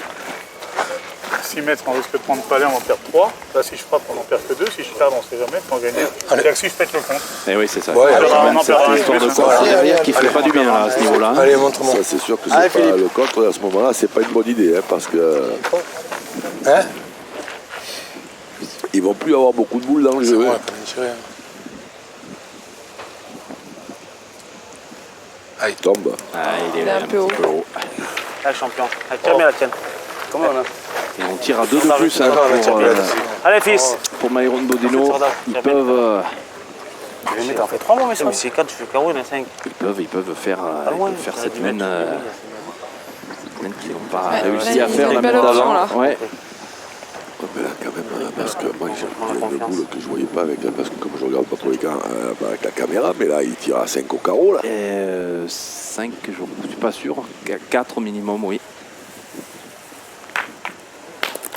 6 mètres, on risque de prendre palais, on en perd 3. Là, si je frappe, on en perd que 2. Si je cadre, on sait jamais, on gagne. C'est-à-dire que si je pète le compte. Et oui, c'est ça. Ouais, C'est on en cette perd un, histoire de mais course c'est derrière qui ferait pas du bien là, à ce niveau-là. hein. Allez, montre-moi. Ça, c'est sûr que Allez, c'est pas Philippe. le contre à ce moment-là, c'est pas une bonne idée, hein, parce que Hein? ils vont plus avoir beaucoup de boules dans le C'est jeu. bon, hein. elle peut bien tirer. Ah, il tombe. Ah, il Il est un peu haut. Allez, champion. Allez, tire bien la tienne. Comment on a? Et on tire à 2 de plus hein, D'accord, on va tirer là-dessus. Allez, fils. pour Myron Bodino. Ils peuvent, Je vais mettre en fait 3 mois, mais ça. Mais c'est 4, je fais carreau, il y en a 5. ils peuvent faire, loin, faire ça a cette dû mène mettre qu'ils n'ont pas Ouais, réussi là, à ils faire ont la une mène belle option, d'avant. là. Ouais. Mais là, quand même, parce que moi, j'ai une boule que je voyais pas avec, parce que comme je regarde pas trop avec la caméra, mais là, il tire à 5 au carreau, là. 5, je ne suis pas sûr. 4 minimum, oui.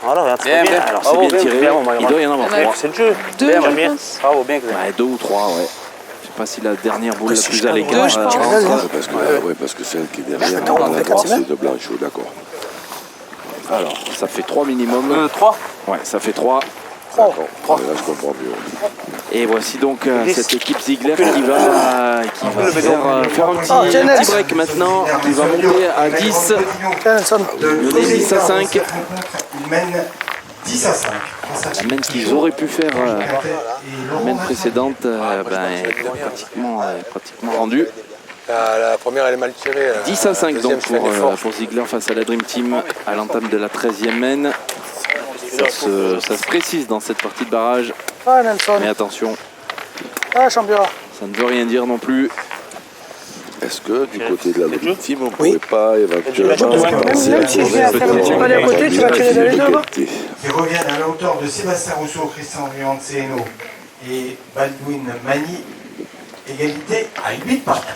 Voilà, regarde, Bien, bien. Alors c'est bien tiré. Il doit y en avoir Il y en a 3. C'est le jeu. 2, Bien, je bien. pense. Bravo, bien que Ouais, 2 ou 3, ouais. Je sais pas si la dernière boule la plus à Deux, l'écart. je pense. Parce que celle qui est derrière, c'est une blanche, d'accord. Alors, ça fait 3 minimum. 3. Ouais, ça fait 3. D'accord. Là, je comprends mieux. Et voici donc cette équipe Ziegler qui va faire un petit break maintenant. Il va monter à 10. Le 10 à 5. Il mène 10 à 5. La mène qu'ils auraient pu faire la mène précédente est pratiquement rendue. La première, elle est mal tirée. 10 à 5 deuxième, donc je fais un effort. pour Ziegler face à la Dream Team à l'entame de la 13e mène. Ça se précise dans cette partie de barrage. Ah, Nelson. Mais attention, Ah, champion. ça ne veut rien dire non plus. Est-ce que du côté de la Dream Team, on ne pourrait pas éventuellement Même si j'ai à faire un petit pas d'un côté, tu vas tirer dans les deux, là. Qui reviennent à la hauteur de Sébastien Rousseau, Christian Rianceno et Baldwin Mani. Égalité à 8 partout.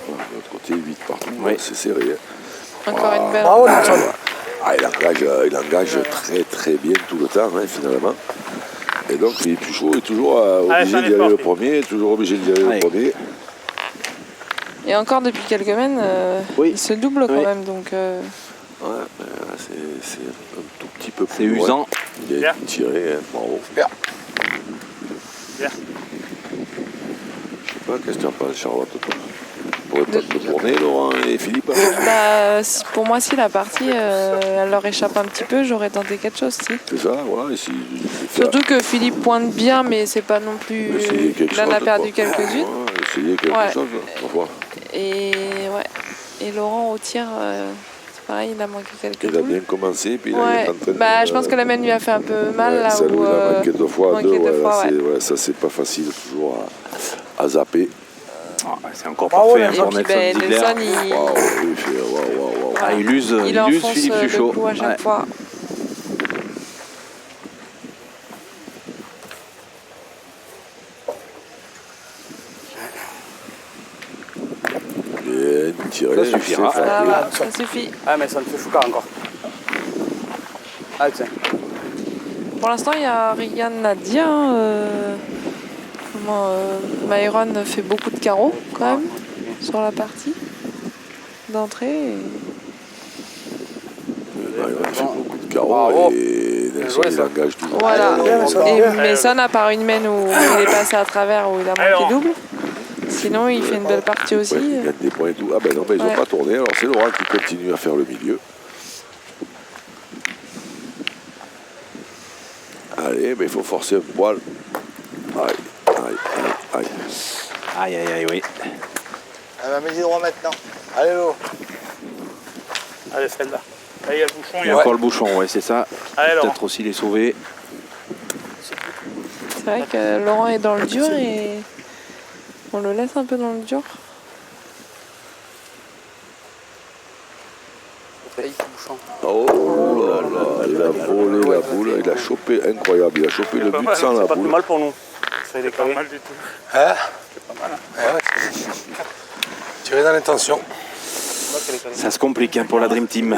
De l'autre côté, 8 partout, Oui. c'est serré. hein. Encore une belle. Bravo, Nelson. Il engage très très bien tout le temps, hein, finalement. Et donc, Philippe Suchot est toujours obligé d'y aller le premier, toujours obligé d'y aller le premier. Et encore depuis quelques semaines, Oui. il se double quand Oui. même. Donc, Ouais, mais là, c'est un tout petit peu C'est plus loin. usant. Il a tiré, hein, bravo. Bien. Je sais pas, qu'est-ce que tu en penses, Charlotte, toi? On pourrait pas te tourner, Laurent et Philippe? pour moi, si la partie elle leur échappe un petit peu, j'aurais tenté quelque chose. Si. C'est ça, voilà. Et Surtout que Philippe pointe bien, mais c'est pas non plus. Essayer quelque Il en a chose, perdu quoi. quelques-unes. Ouais, essayer quelque Ouais. chose, on va voir. Et Laurent au tir, c'est pareil, il a manqué quelques Il a boules. bien commencé, puis il est Ouais. en train de... Je pense que la mène lui a fait un peu mal Ouais, là ça où. lui a manqué 2 fois, manqué deux fois, ouais. ça c'est pas facile toujours à zapper. C'est encore Bravo, parfait hein, pour Et puis Nelson Ziegler. Nelson, il, Ah, il use il enfonce Philippe le Suchot. clou à chaque Ouais. fois. Bien tiré. Ça suffira. c'est Ça fait. va, ça suffit. Ah, mais ça me fait Foucault encore. Ah, tiens. Pour l'instant, il y a Rigan Nadia. Myron fait beaucoup de carreaux quand même sur la partie d'entrée. Il fait beaucoup de carreaux Bravo. et Nelson joué, il ça. engage toujours. Voilà. Allez, Et Mason, à part une main où il est passé à travers, où il a Alors. manqué double. Sinon, il fait une belle partie aussi. Ouais, il gagne des points et tout. Ah ben non, mais ils n'ont Ouais. pas tourné. Alors c'est Laurent qui continue à faire le milieu. Allez, mais il faut forcer un poil. Aïe, aïe, aïe, aïe. Aïe, aïe, aïe, oui. Ah bah, mets-y droit maintenant. Allez, l'eau. Allez, celle-là. Là, il y a le bouchon. Il y a encore le bouchon, ouais, c'est ça. Allez, Laurent. Peut-être aussi les sauver. C'est vrai que Laurent est dans le dur et on le laisse un peu dans le dur. Oh là là, il a volé la boule, il a chopé, incroyable, il a chopé le but sans la C'est pas plus boule. mal pour nous. Ça, il est Pas carré. mal du tout. Hein? C'est pas mal. Ouais, tirer dans l'intention. Ça se complique hein, pour la Dream Team.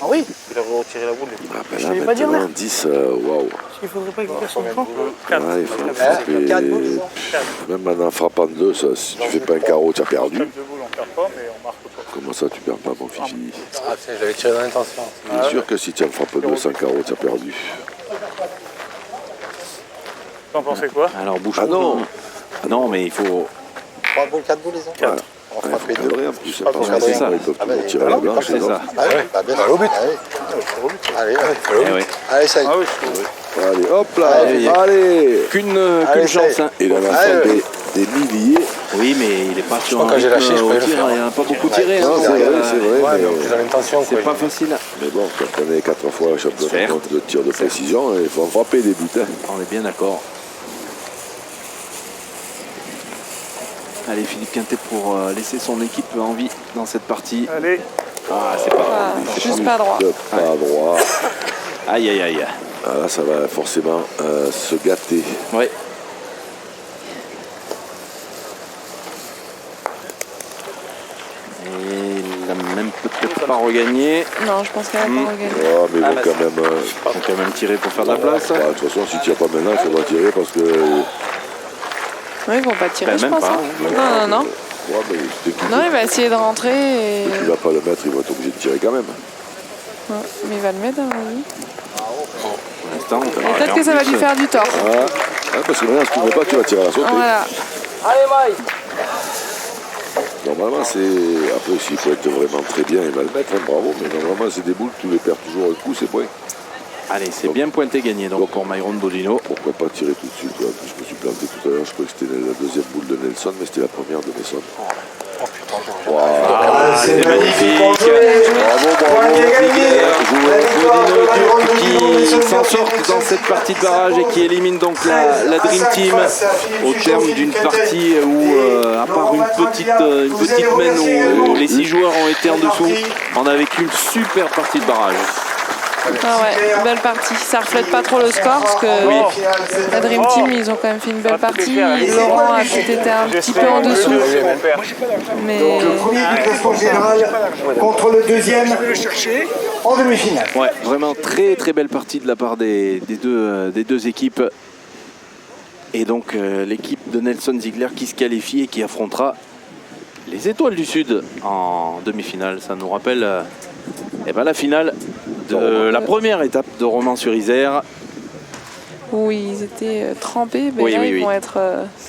Ah oui, il a retiré la boule. Ah ben Je là vais pas dire, maintenant 10, waouh. Il faudrait pas qu'il fasse son camp. Ah, il faut frapper. Quatre boules, Même en frappant deux, ça, si tu fais pas un carreau, tu as perdu. Chaque deux boules, on perd pas, mais on marque pas. Comment ça tu perds pas mon fifi? Ah, tiens, j'avais tiré dans l'intention. Bien sûr que si tu en frappes deux sans carreau, tu as perdu. T'en pensais quoi? Alors bouchon. Ah non. Ah non, mais il faut. 3 boules, 4 boules, les enfants. On va Il frapper faut deux. cadrer en plus, Pas parce pour que cadrer. sinon ils peuvent Ah pas ben, tirer à la blanche. c'est ça. Ah oui, bah bien. Au but. Allez, allez, Eh ouais. allez, ça y est. Ah oui, Allez, hop là, Allez. allez. Qu'une Allez, chance. Hein. Il en a Allez. frappé des milliers. Oui, mais il est pas sur crois un que quand j'ai rythme lâché, je au pouvais le tir, faire. il n'a pas beaucoup tiré. Non, hein, c'est vrai, Ouais, mais mais en plus dans l'intention. c'est quoi. pas facile. Mais bon, quand on est 4 fois champion du Certes. monde de tir de précision, il faut en frapper des buts. Hein. On est bien d'accord. Allez, Philippe Quintet pour laisser son équipe en vie dans cette partie. allez. Ah, c'est pas. Ah, juste pas droit. Pas droit. Aïe, aïe, aïe. Ah, là, ça va forcément se gâter. Ouais. Et il a même peut-être pas regagné. Non, je pense qu'elle a pas regagné. Oh, mais ils vont bah, quand même. Il faut quand même tirer pour faire de la place. Bah, de toute façon, si tu n'y as pas maintenant, il faudra tirer parce que. Oui, ils vont pas tirer, Ben, je même pense. pas, hein. hein. Non, non, non. Ouais, mais dès que Non, il va essayer de rentrer et... tu ne vas pas le mettre, ils vont être obligés de tirer quand même. Ouais, mais il va le mettre, à mon avis. Pour l'instant, on Et peut-être que ça va lui faire du tort. Ah, parce que maintenant, si tu ne mets pas, tu vas tirer à la sauter. Voilà. Allez, Maï. Normalement, c'est. Après, s'il faut être vraiment très bien, il va le mettre, hein, bravo. Mais normalement, c'est des boules, tu les perds toujours un coup, c'est point. allez, c'est bien pointé gagné donc pour Myron Bodino. Pourquoi pas tirer tout de suite ouais. Je me suis planté tout à l'heure, je croyais que c'était la deuxième boule de Nelson, mais c'était la première de Nelson. Ah, c'est magnifique. Bravo, bravo. Bodino qui s'en sort dans cette partie de barrage et qui élimine donc la Dream Team au terme d'une partie où, à part une petite main où les 6 joueurs ont été en dessous, on a vécu une super partie de barrage. Ah ouais, belle partie. Ça reflète pas trop le score parce que la Dream Team, ils ont quand même fait une belle partie. Laurent a peut-être été un petit peu en dessous. Mais Le premier du classement général contre le deuxième en demi-finale. Ouais, vraiment très très belle partie de la part des deux équipes. Et donc l'équipe de Nelson Ziegler qui se qualifie et qui affrontera les Étoiles du Sud en demi-finale. Ça nous rappelle la finale de la première étape de Romans-sur-Isère. où ils étaient trempés, ben Oui, là, oui, ils oui. vont être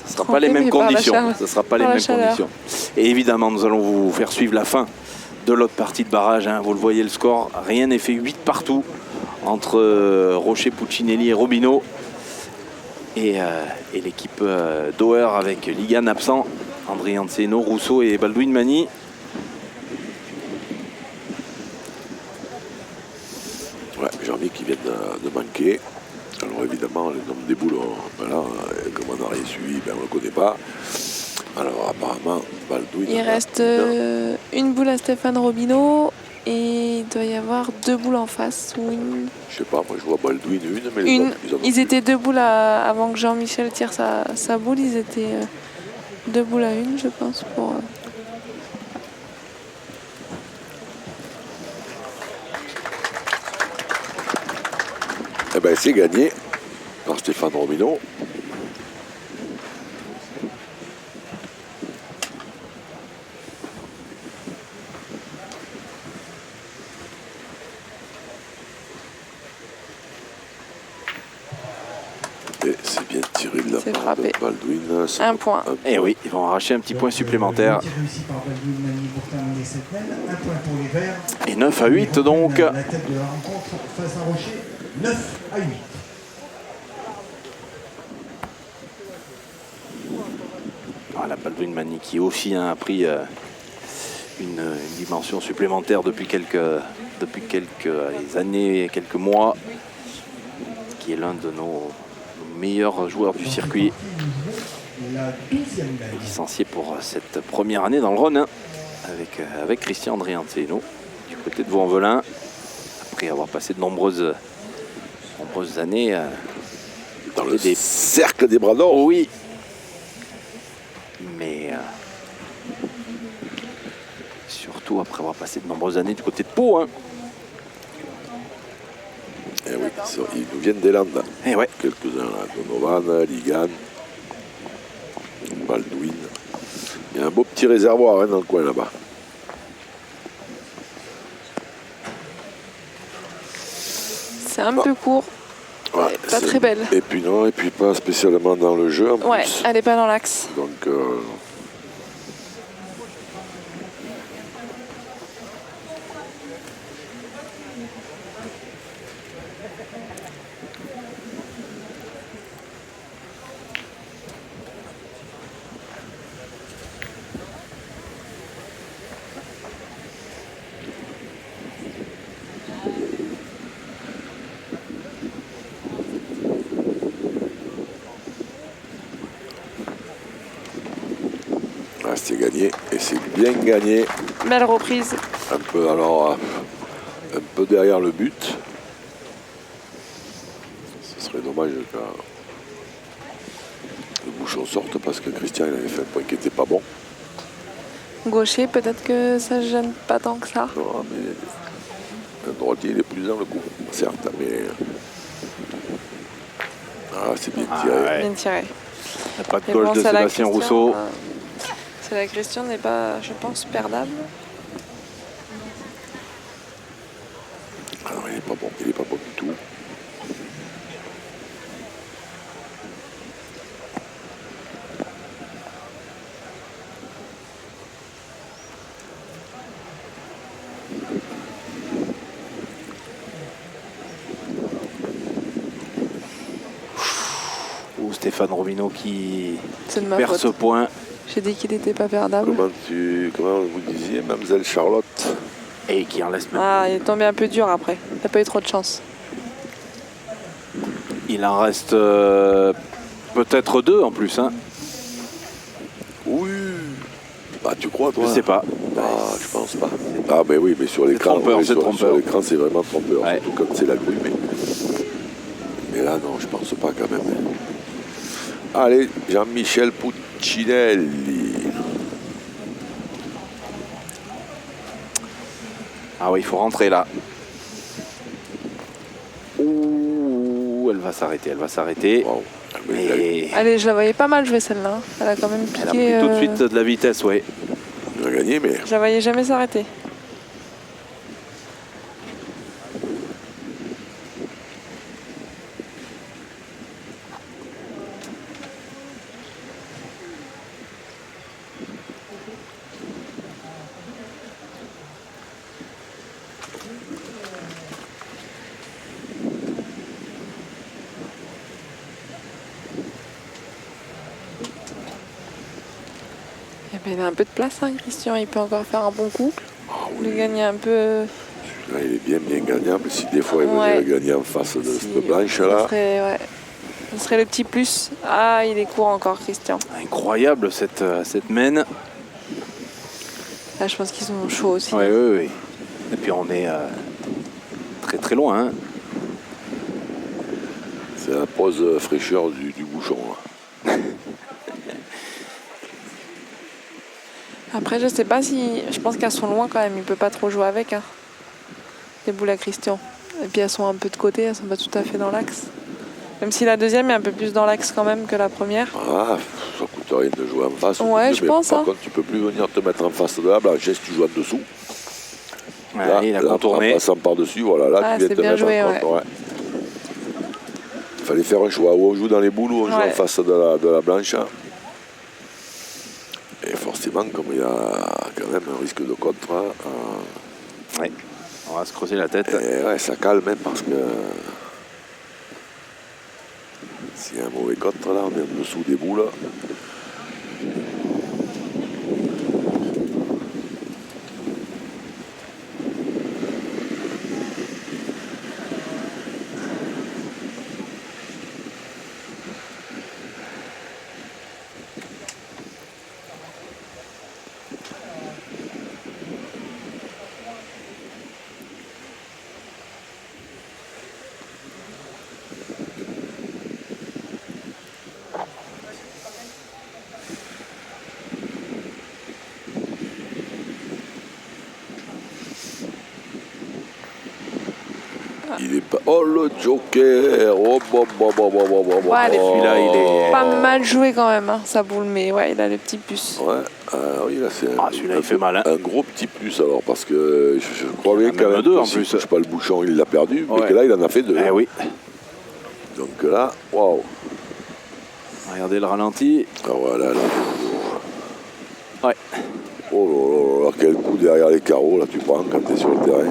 Ce ne sera pas les mêmes conditions. Ce sera pas les mêmes conditions. Et évidemment, nous allons vous faire suivre la fin de l'autre partie de barrage. Hein. Vous le voyez, le score, rien n'est fait, 8 partout entre Rocher, Puccinelli et Robino. Et l'équipe d'Auer avec Ligan absent, André Anceno, Rousseau et Baldwin Mani. Ouais, Jeremy qui vient de manquer. Alors évidemment, le nombre des boules, voilà, comme on n'a rien suivi, ben, on ne le connaît pas. Alors apparemment, Baldwin... Il reste une boule à Stéphane Robineau et il doit y avoir 2 boules en face. Ou une... Je sais pas, moi je vois Baldwin une, mais les autres, ils étaient 2 boules avant que Jean-Michel tire sa boule. Ils étaient 2 boules à 1, je pense. Pour, Eh ben c'est gagné par Stéphane Robineau. Et c'est bien tiré de la part de Baldwin. Un point. Et oui, ils vont arracher un petit point supplémentaire. Réussi par Baldwin Magny pour terminer cette mêle. Un point pour les Verts. Et 9 à 8 donc. La tête de la rencontre face à Rocher. 9 à 8. Voilà, Baldwin Magny qui aussi a pris une dimension supplémentaire depuis quelques années, quelques mois, qui est l'un de nos meilleurs joueurs du circuit, licencié pour cette première année dans le Rhône, hein, avec Christian Andriantino du côté de Vaux-en-Velin, après avoir passé de nombreuses années dans le cercle des bras d'or. Oui, mais surtout après avoir passé de nombreuses années du côté de Pau. Hein. Eh oui, ils nous viennent des Landes. Eh ouais. Quelques-uns là, Donovan, Ligan, Baldwin. Il y a un beau petit réservoir, hein, dans le coin là-bas. C'est un peu court. Ouais, pas très belle. Et puis non, et puis pas spécialement dans le jeu en Ouais, plus. elle est pas dans l'axe. Donc c'est gagné et c'est bien gagné. Belle reprise. Un peu alors un peu derrière le but. Ce serait dommage que le bouchon sorte parce que Christian il avait fait un point qui n'était pas bon. Gaucher, peut-être que ça gêne pas tant que ça. Non, mais le droitier il est plus dans le coup, certes, mais c'est bien tiré. Ouais. Bien tiré. Il n'y a pas de gauche de Sébastien Rousseau. La question n'est pas, je pense, perdable. Alors, il n'est pas bon du tout. Ou Stéphane Robineau qui perd ce point. J'ai dit qu'il n'était pas perdable. Comment vous disiez, Mademoiselle Charlotte? Et qui en laisse même. Ah, il est tombé un peu dur après. Il n'a pas eu trop de chance. Il en reste peut-être 2 en plus. Hein. Oui. Bah tu crois toi? Je sais pas. Ah, je pense pas. Ah ben oui, mais sur l'écran, sur l'écran c'est vraiment trompeur. Ouais. Surtout comme c'est la grue, mais là non, je pense pas quand même. Allez, Jean-Michel Puccinelli. Ah oui, il faut rentrer là. Ouh, elle va s'arrêter. Wow. Et... Allez, je la voyais pas mal jouer celle-là. Elle a quand même piqué. Elle a pris tout de suite de la vitesse, oui. Elle a gagné, mais... Je la voyais jamais s'arrêter. Il a un peu de place, hein, Christian. Il peut encore faire un bon coup. Ah, oui. Il gagne un peu. Là, il est bien gagnable. Si des fois il venait gagner en face de cette blanche là. Ouais. Ce serait le petit plus. Ah, il est court encore, Christian. Incroyable cette mène. Là, je pense qu'ils sont chauds aussi. Oui, oui, oui. Et puis on est très très loin. Hein. C'est la pause fraîcheur du bouchon. Là. Après, je sais pas si... Je pense qu'elles sont loin quand même. Il peut pas trop jouer avec. Hein. Les boules à Christian. Et puis elles sont un peu de côté. Elles sont pas tout à fait dans l'axe. Même si la deuxième est un peu plus dans l'axe quand même que la première. Ah, ça coûte rien de jouer en face. Ouais, je pense. Par contre, tu peux plus venir te mettre en face de la blanche si tu joues en dessous. Là, il a contourné. En passant par-dessus, voilà, là, tu viens te mettre joué, en contre. Ouais. Il fallait faire un choix. Ou on joue dans les boules ou on joue en face de la blanche. Et forcément, comme il y a quand même un risque de contre... Ouais. On va se creuser la tête. Et ouais, ça calme même parce que... S'il y a un mauvais contre, là, on est en dessous des boules. Il est pas... Oh, le joker. Oh, celui-là, il est... Pas mal joué quand même, hein, sa boule. Mais ouais, il a le petit plus. Ouais, oui, là, c'est celui-là, il fait mal. Hein. Un gros petit plus, alors, parce que je crois bien quand même deux, que en s'il plus. touche pas le bouchon, il l'a perdu, mais Ouais. que là, il en a fait deux. Eh oui. Donc là, waouh. Regardez le ralenti. Ah, voilà, là. Ouais. Oh là là, quel coup derrière les carreaux, là, tu prends quand tu es sur le terrain.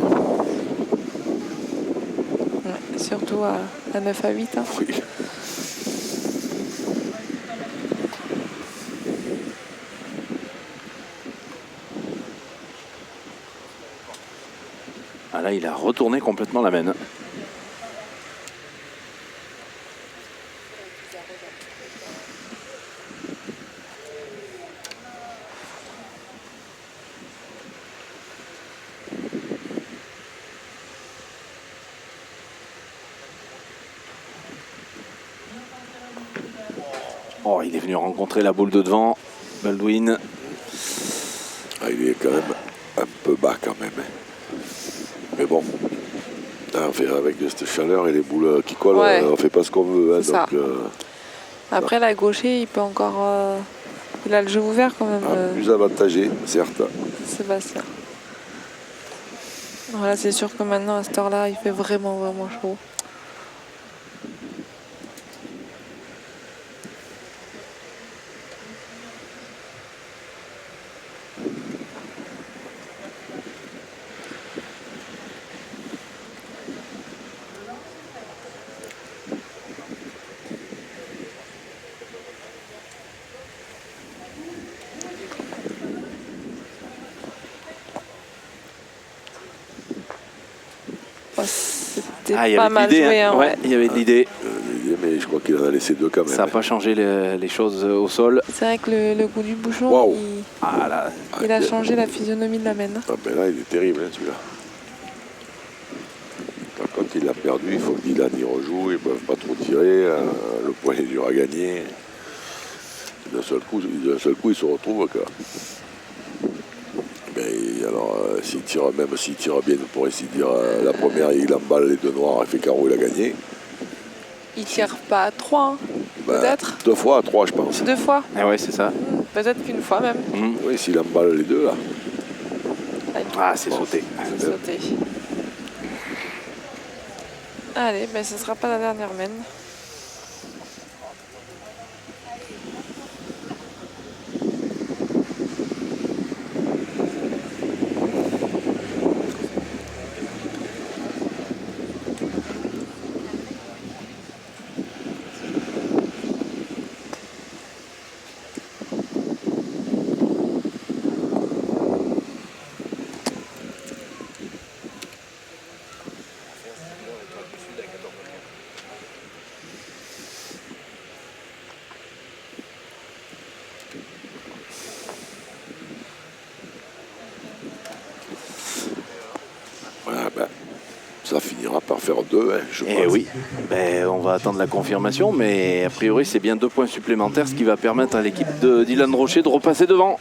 Ouais, surtout à 9 à 8. Hein. Oui. Ah là, il a retourné complètement la mène. Oh, il est venu rencontrer la boule de devant, Baldwin. Ah, il est quand même un peu bas quand même. Mais bon, on fait avec cette chaleur et les boules qui collent, Ouais. on fait pas ce qu'on veut. Hein, C'est ça. donc, Après, la gaucher, il peut encore... Il a le jeu ouvert quand même, plus avantagé, certes. Sébastien. Voilà, c'est sûr que maintenant, à cette heure-là, il fait vraiment, vraiment chaud. C'était Ah, il y pas avait de mal l'idée. joué. Hein. Hein, Ouais, il y avait de l'idée. Mais je crois qu'il en a laissé deux quand même. Ça n'a pas changé les choses au sol. C'est vrai que le coup du bouchon, Wow. Ah là. il a changé la physionomie de la mène. Ah ben là, il est terrible, hein, celui-là. Par contre, il l'a perdu, il faut que Dylan y rejoue, ils ne peuvent pas trop tirer, le point est dur à gagner. D'un seul coup, il se retrouve que... Ben, alors, s'il tire bien, on pourrait s'y dire la première, il emballe les deux noirs, il fait carreau, il a gagné. Il tire pas à 3, hein, Ben, peut-être 2 fois à 3, je pense. 2 fois. Ah ouais, c'est ça. Peut-être qu'une fois même. Oui, s'il emballe les deux, là. Ah, c'est sauté. C'est sauté. Allez, ben ce sera pas la dernière mène. faire 2, hein, je pense. Eh oui, ben, on va attendre la confirmation, mais a priori c'est bien 2 points supplémentaires, ce qui va permettre à l'équipe de Dylan Rocher de repasser devant.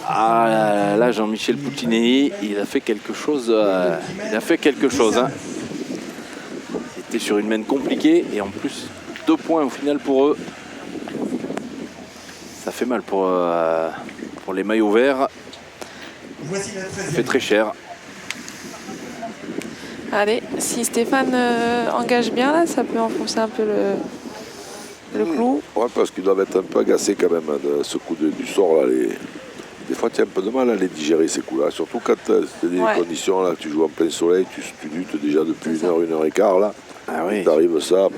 Ah là, Jean-Michel Poutinelli, il a fait quelque chose. Hein. C'était sur une main compliquée et en plus 2 points au final pour eux. Ça fait mal pour les maillots verts. Ça fait très cher. Allez, si Stéphane engage bien là, ça peut enfoncer un peu le clou. Ouais, parce qu'ils doivent être un peu agacés quand même de ce coup du sort là. Des fois, tu as un peu de mal à les digérer ces coups-là. Surtout quand c'est des conditions là, tu joues en plein soleil, tu luttes déjà depuis 1 heure et quart là. Ah oui. T'arrives ça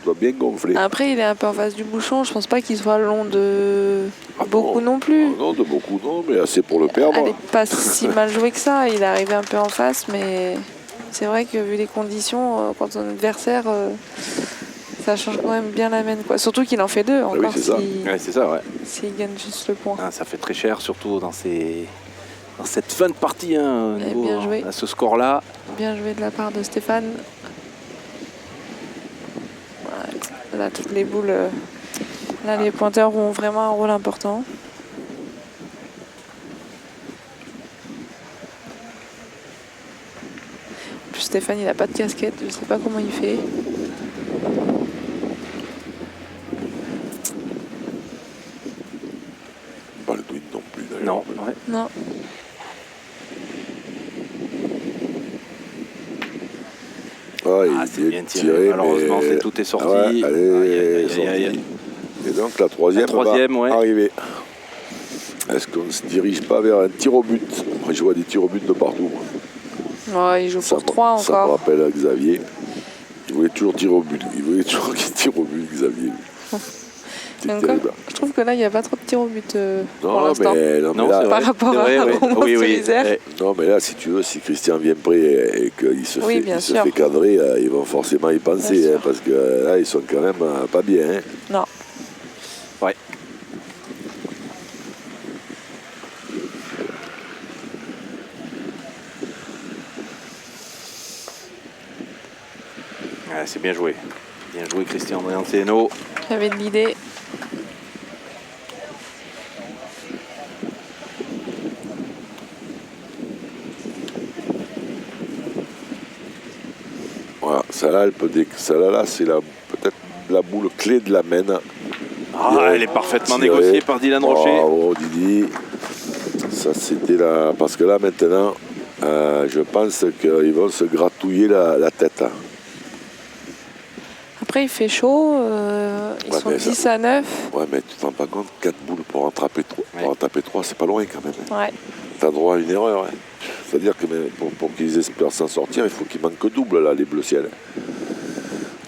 doit bien gonfler. Après, il est un peu en face du bouchon. Je pense pas qu'il soit long de beaucoup non plus. Non, de beaucoup non, mais assez pour le perdre. Elle est pas si mal joué que ça. Il est arrivé un peu en face, mais c'est vrai que vu les conditions, quand on est adversaire, ça change quand même bien la main, quoi. Surtout qu'il en fait 2 encore. Oui, c'est ça. C'est ça, ouais. S'il gagne juste le point. Ah, ça fait très cher, surtout dans cette fin de partie, hein, bien joué. à ce score-là. Bien joué de la part de Stéphane. Là, toutes les boules, là, les pointeurs ont vraiment un rôle important. En plus, Stéphane, il n'a pas de casquette, je ne sais pas comment il fait. Pas le Dwin non plus, d'ailleurs. Non, ouais. Non. Ah, c'est bien tiré. Malheureusement, mais... tout est sorti. Ouais, allez, et donc la troisième va arriver. Est-ce qu'on ne se dirige pas vers un tir au but? Moi, je vois des tirs au but de partout. Ouais, il joue pour 3 encore. Ça me rappelle à Xavier. Il voulait toujours tirer au but. Il voulait toujours qu'il tire au but, Xavier. Je trouve que là, il n'y a pas trop de tirs au but pour l'instant. Non, là, par rapport à Roman Solizaire. Non, mais là, si tu veux, si Christian vient près et qu'il se fait cadrer, ils vont forcément y penser. Hein, parce que là, ils sont quand même pas bien. Hein. Non. Ouais. C'est bien joué. Bien joué, Christian Brianceno. Il avait de l'idée. Voilà, celle-là, c'est peut-être la boule clé de la main. Ah, elle est parfaitement négociée par Dylan Rocher. Bravo, Didi. Ça, c'était là. Parce que là, maintenant, je pense qu'ils vont se gratouiller la tête. Après, il fait chaud. Ils sont 10 à 9. Ouais, mais tu te rends pas compte, 4 boules pour en taper 3. Pour en taper 3, c'est pas loin quand même. Ouais. T'as droit à une erreur. Hein. C'est-à-dire que pour qu'ils espèrent s'en sortir, il faut qu'ils manquent double, là, les bleus ciel.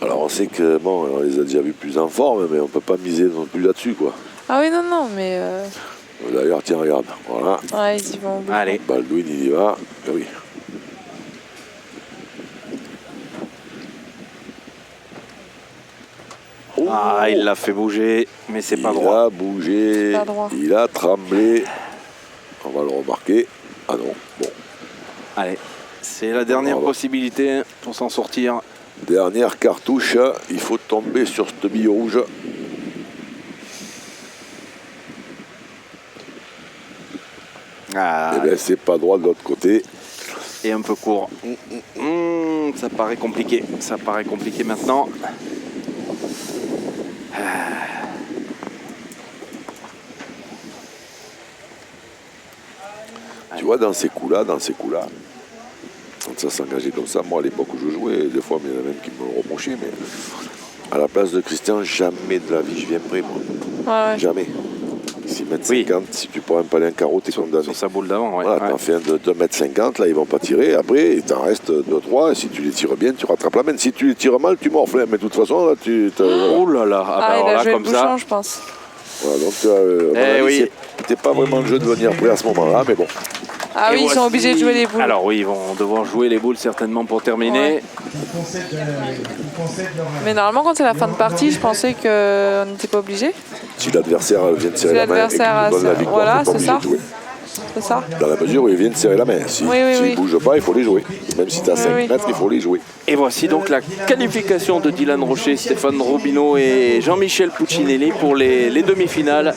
Alors, on sait que, bon, on les a déjà vus plus en forme, mais on peut pas miser non plus là-dessus, quoi. Ah oui, non, mais... D'ailleurs, tiens, regarde. Voilà. Ouais, ils y vont au bout. Allez. Baldwin, il y va. Oui. Ah, il l'a fait bouger, mais c'est pas droit. Il a bougé, il a tremblé. On va le remarquer. Ah non, bon. Allez, c'est la dernière possibilité pour s'en sortir. Dernière cartouche, il faut tomber sur ce bille rouge. Ah. Et bien c'est pas droit de l'autre côté. Et un peu court. Ça paraît compliqué. Ça paraît compliqué maintenant. Tu vois, dans ces coups-là, quand ça s'engageait comme ça, moi à l'époque où je jouais, des fois, il y en a même qui me le reprochaient, mais à la place de Christian, jamais de la vie je viens près, moi. Ouais. Jamais. 6,50 m, si tu prends un palais en carreau, t'es condamné. Sur sa boule d'avant, ouais. Voilà, t'en fais un de 2,50 m, là, ils vont pas tirer. Après, il t'en reste 2-3, et si tu les tires bien, tu rattrapes la main. Si tu les tires mal, tu morfles. Mais de toute façon, là, Oh là là, il a joué le bouchon, je pense. Voilà, donc, c'était pas vraiment le jeu de venir près à ce moment-là, mais bon. Ah oui, ils sont obligés de jouer les boules. Alors oui, ils vont devoir jouer les boules certainement pour terminer. Ouais. Mais normalement, quand c'est la fin de partie, je pensais qu'on n'était pas obligé. Si l'adversaire vient de serrer la main et qu'il nous donne la victoire, voilà, on n'est pas c'est ça. obligé de jouer. c'est ça? Dans la mesure où ils viennent serrer la main. S'ils ne bougent pas, il faut les jouer. Même si tu as 5 mètres, il faut les jouer. Et voici donc la qualification de Dylan Rocher, Stéphane Robineau et Jean-Michel Puccinelli pour les demi-finales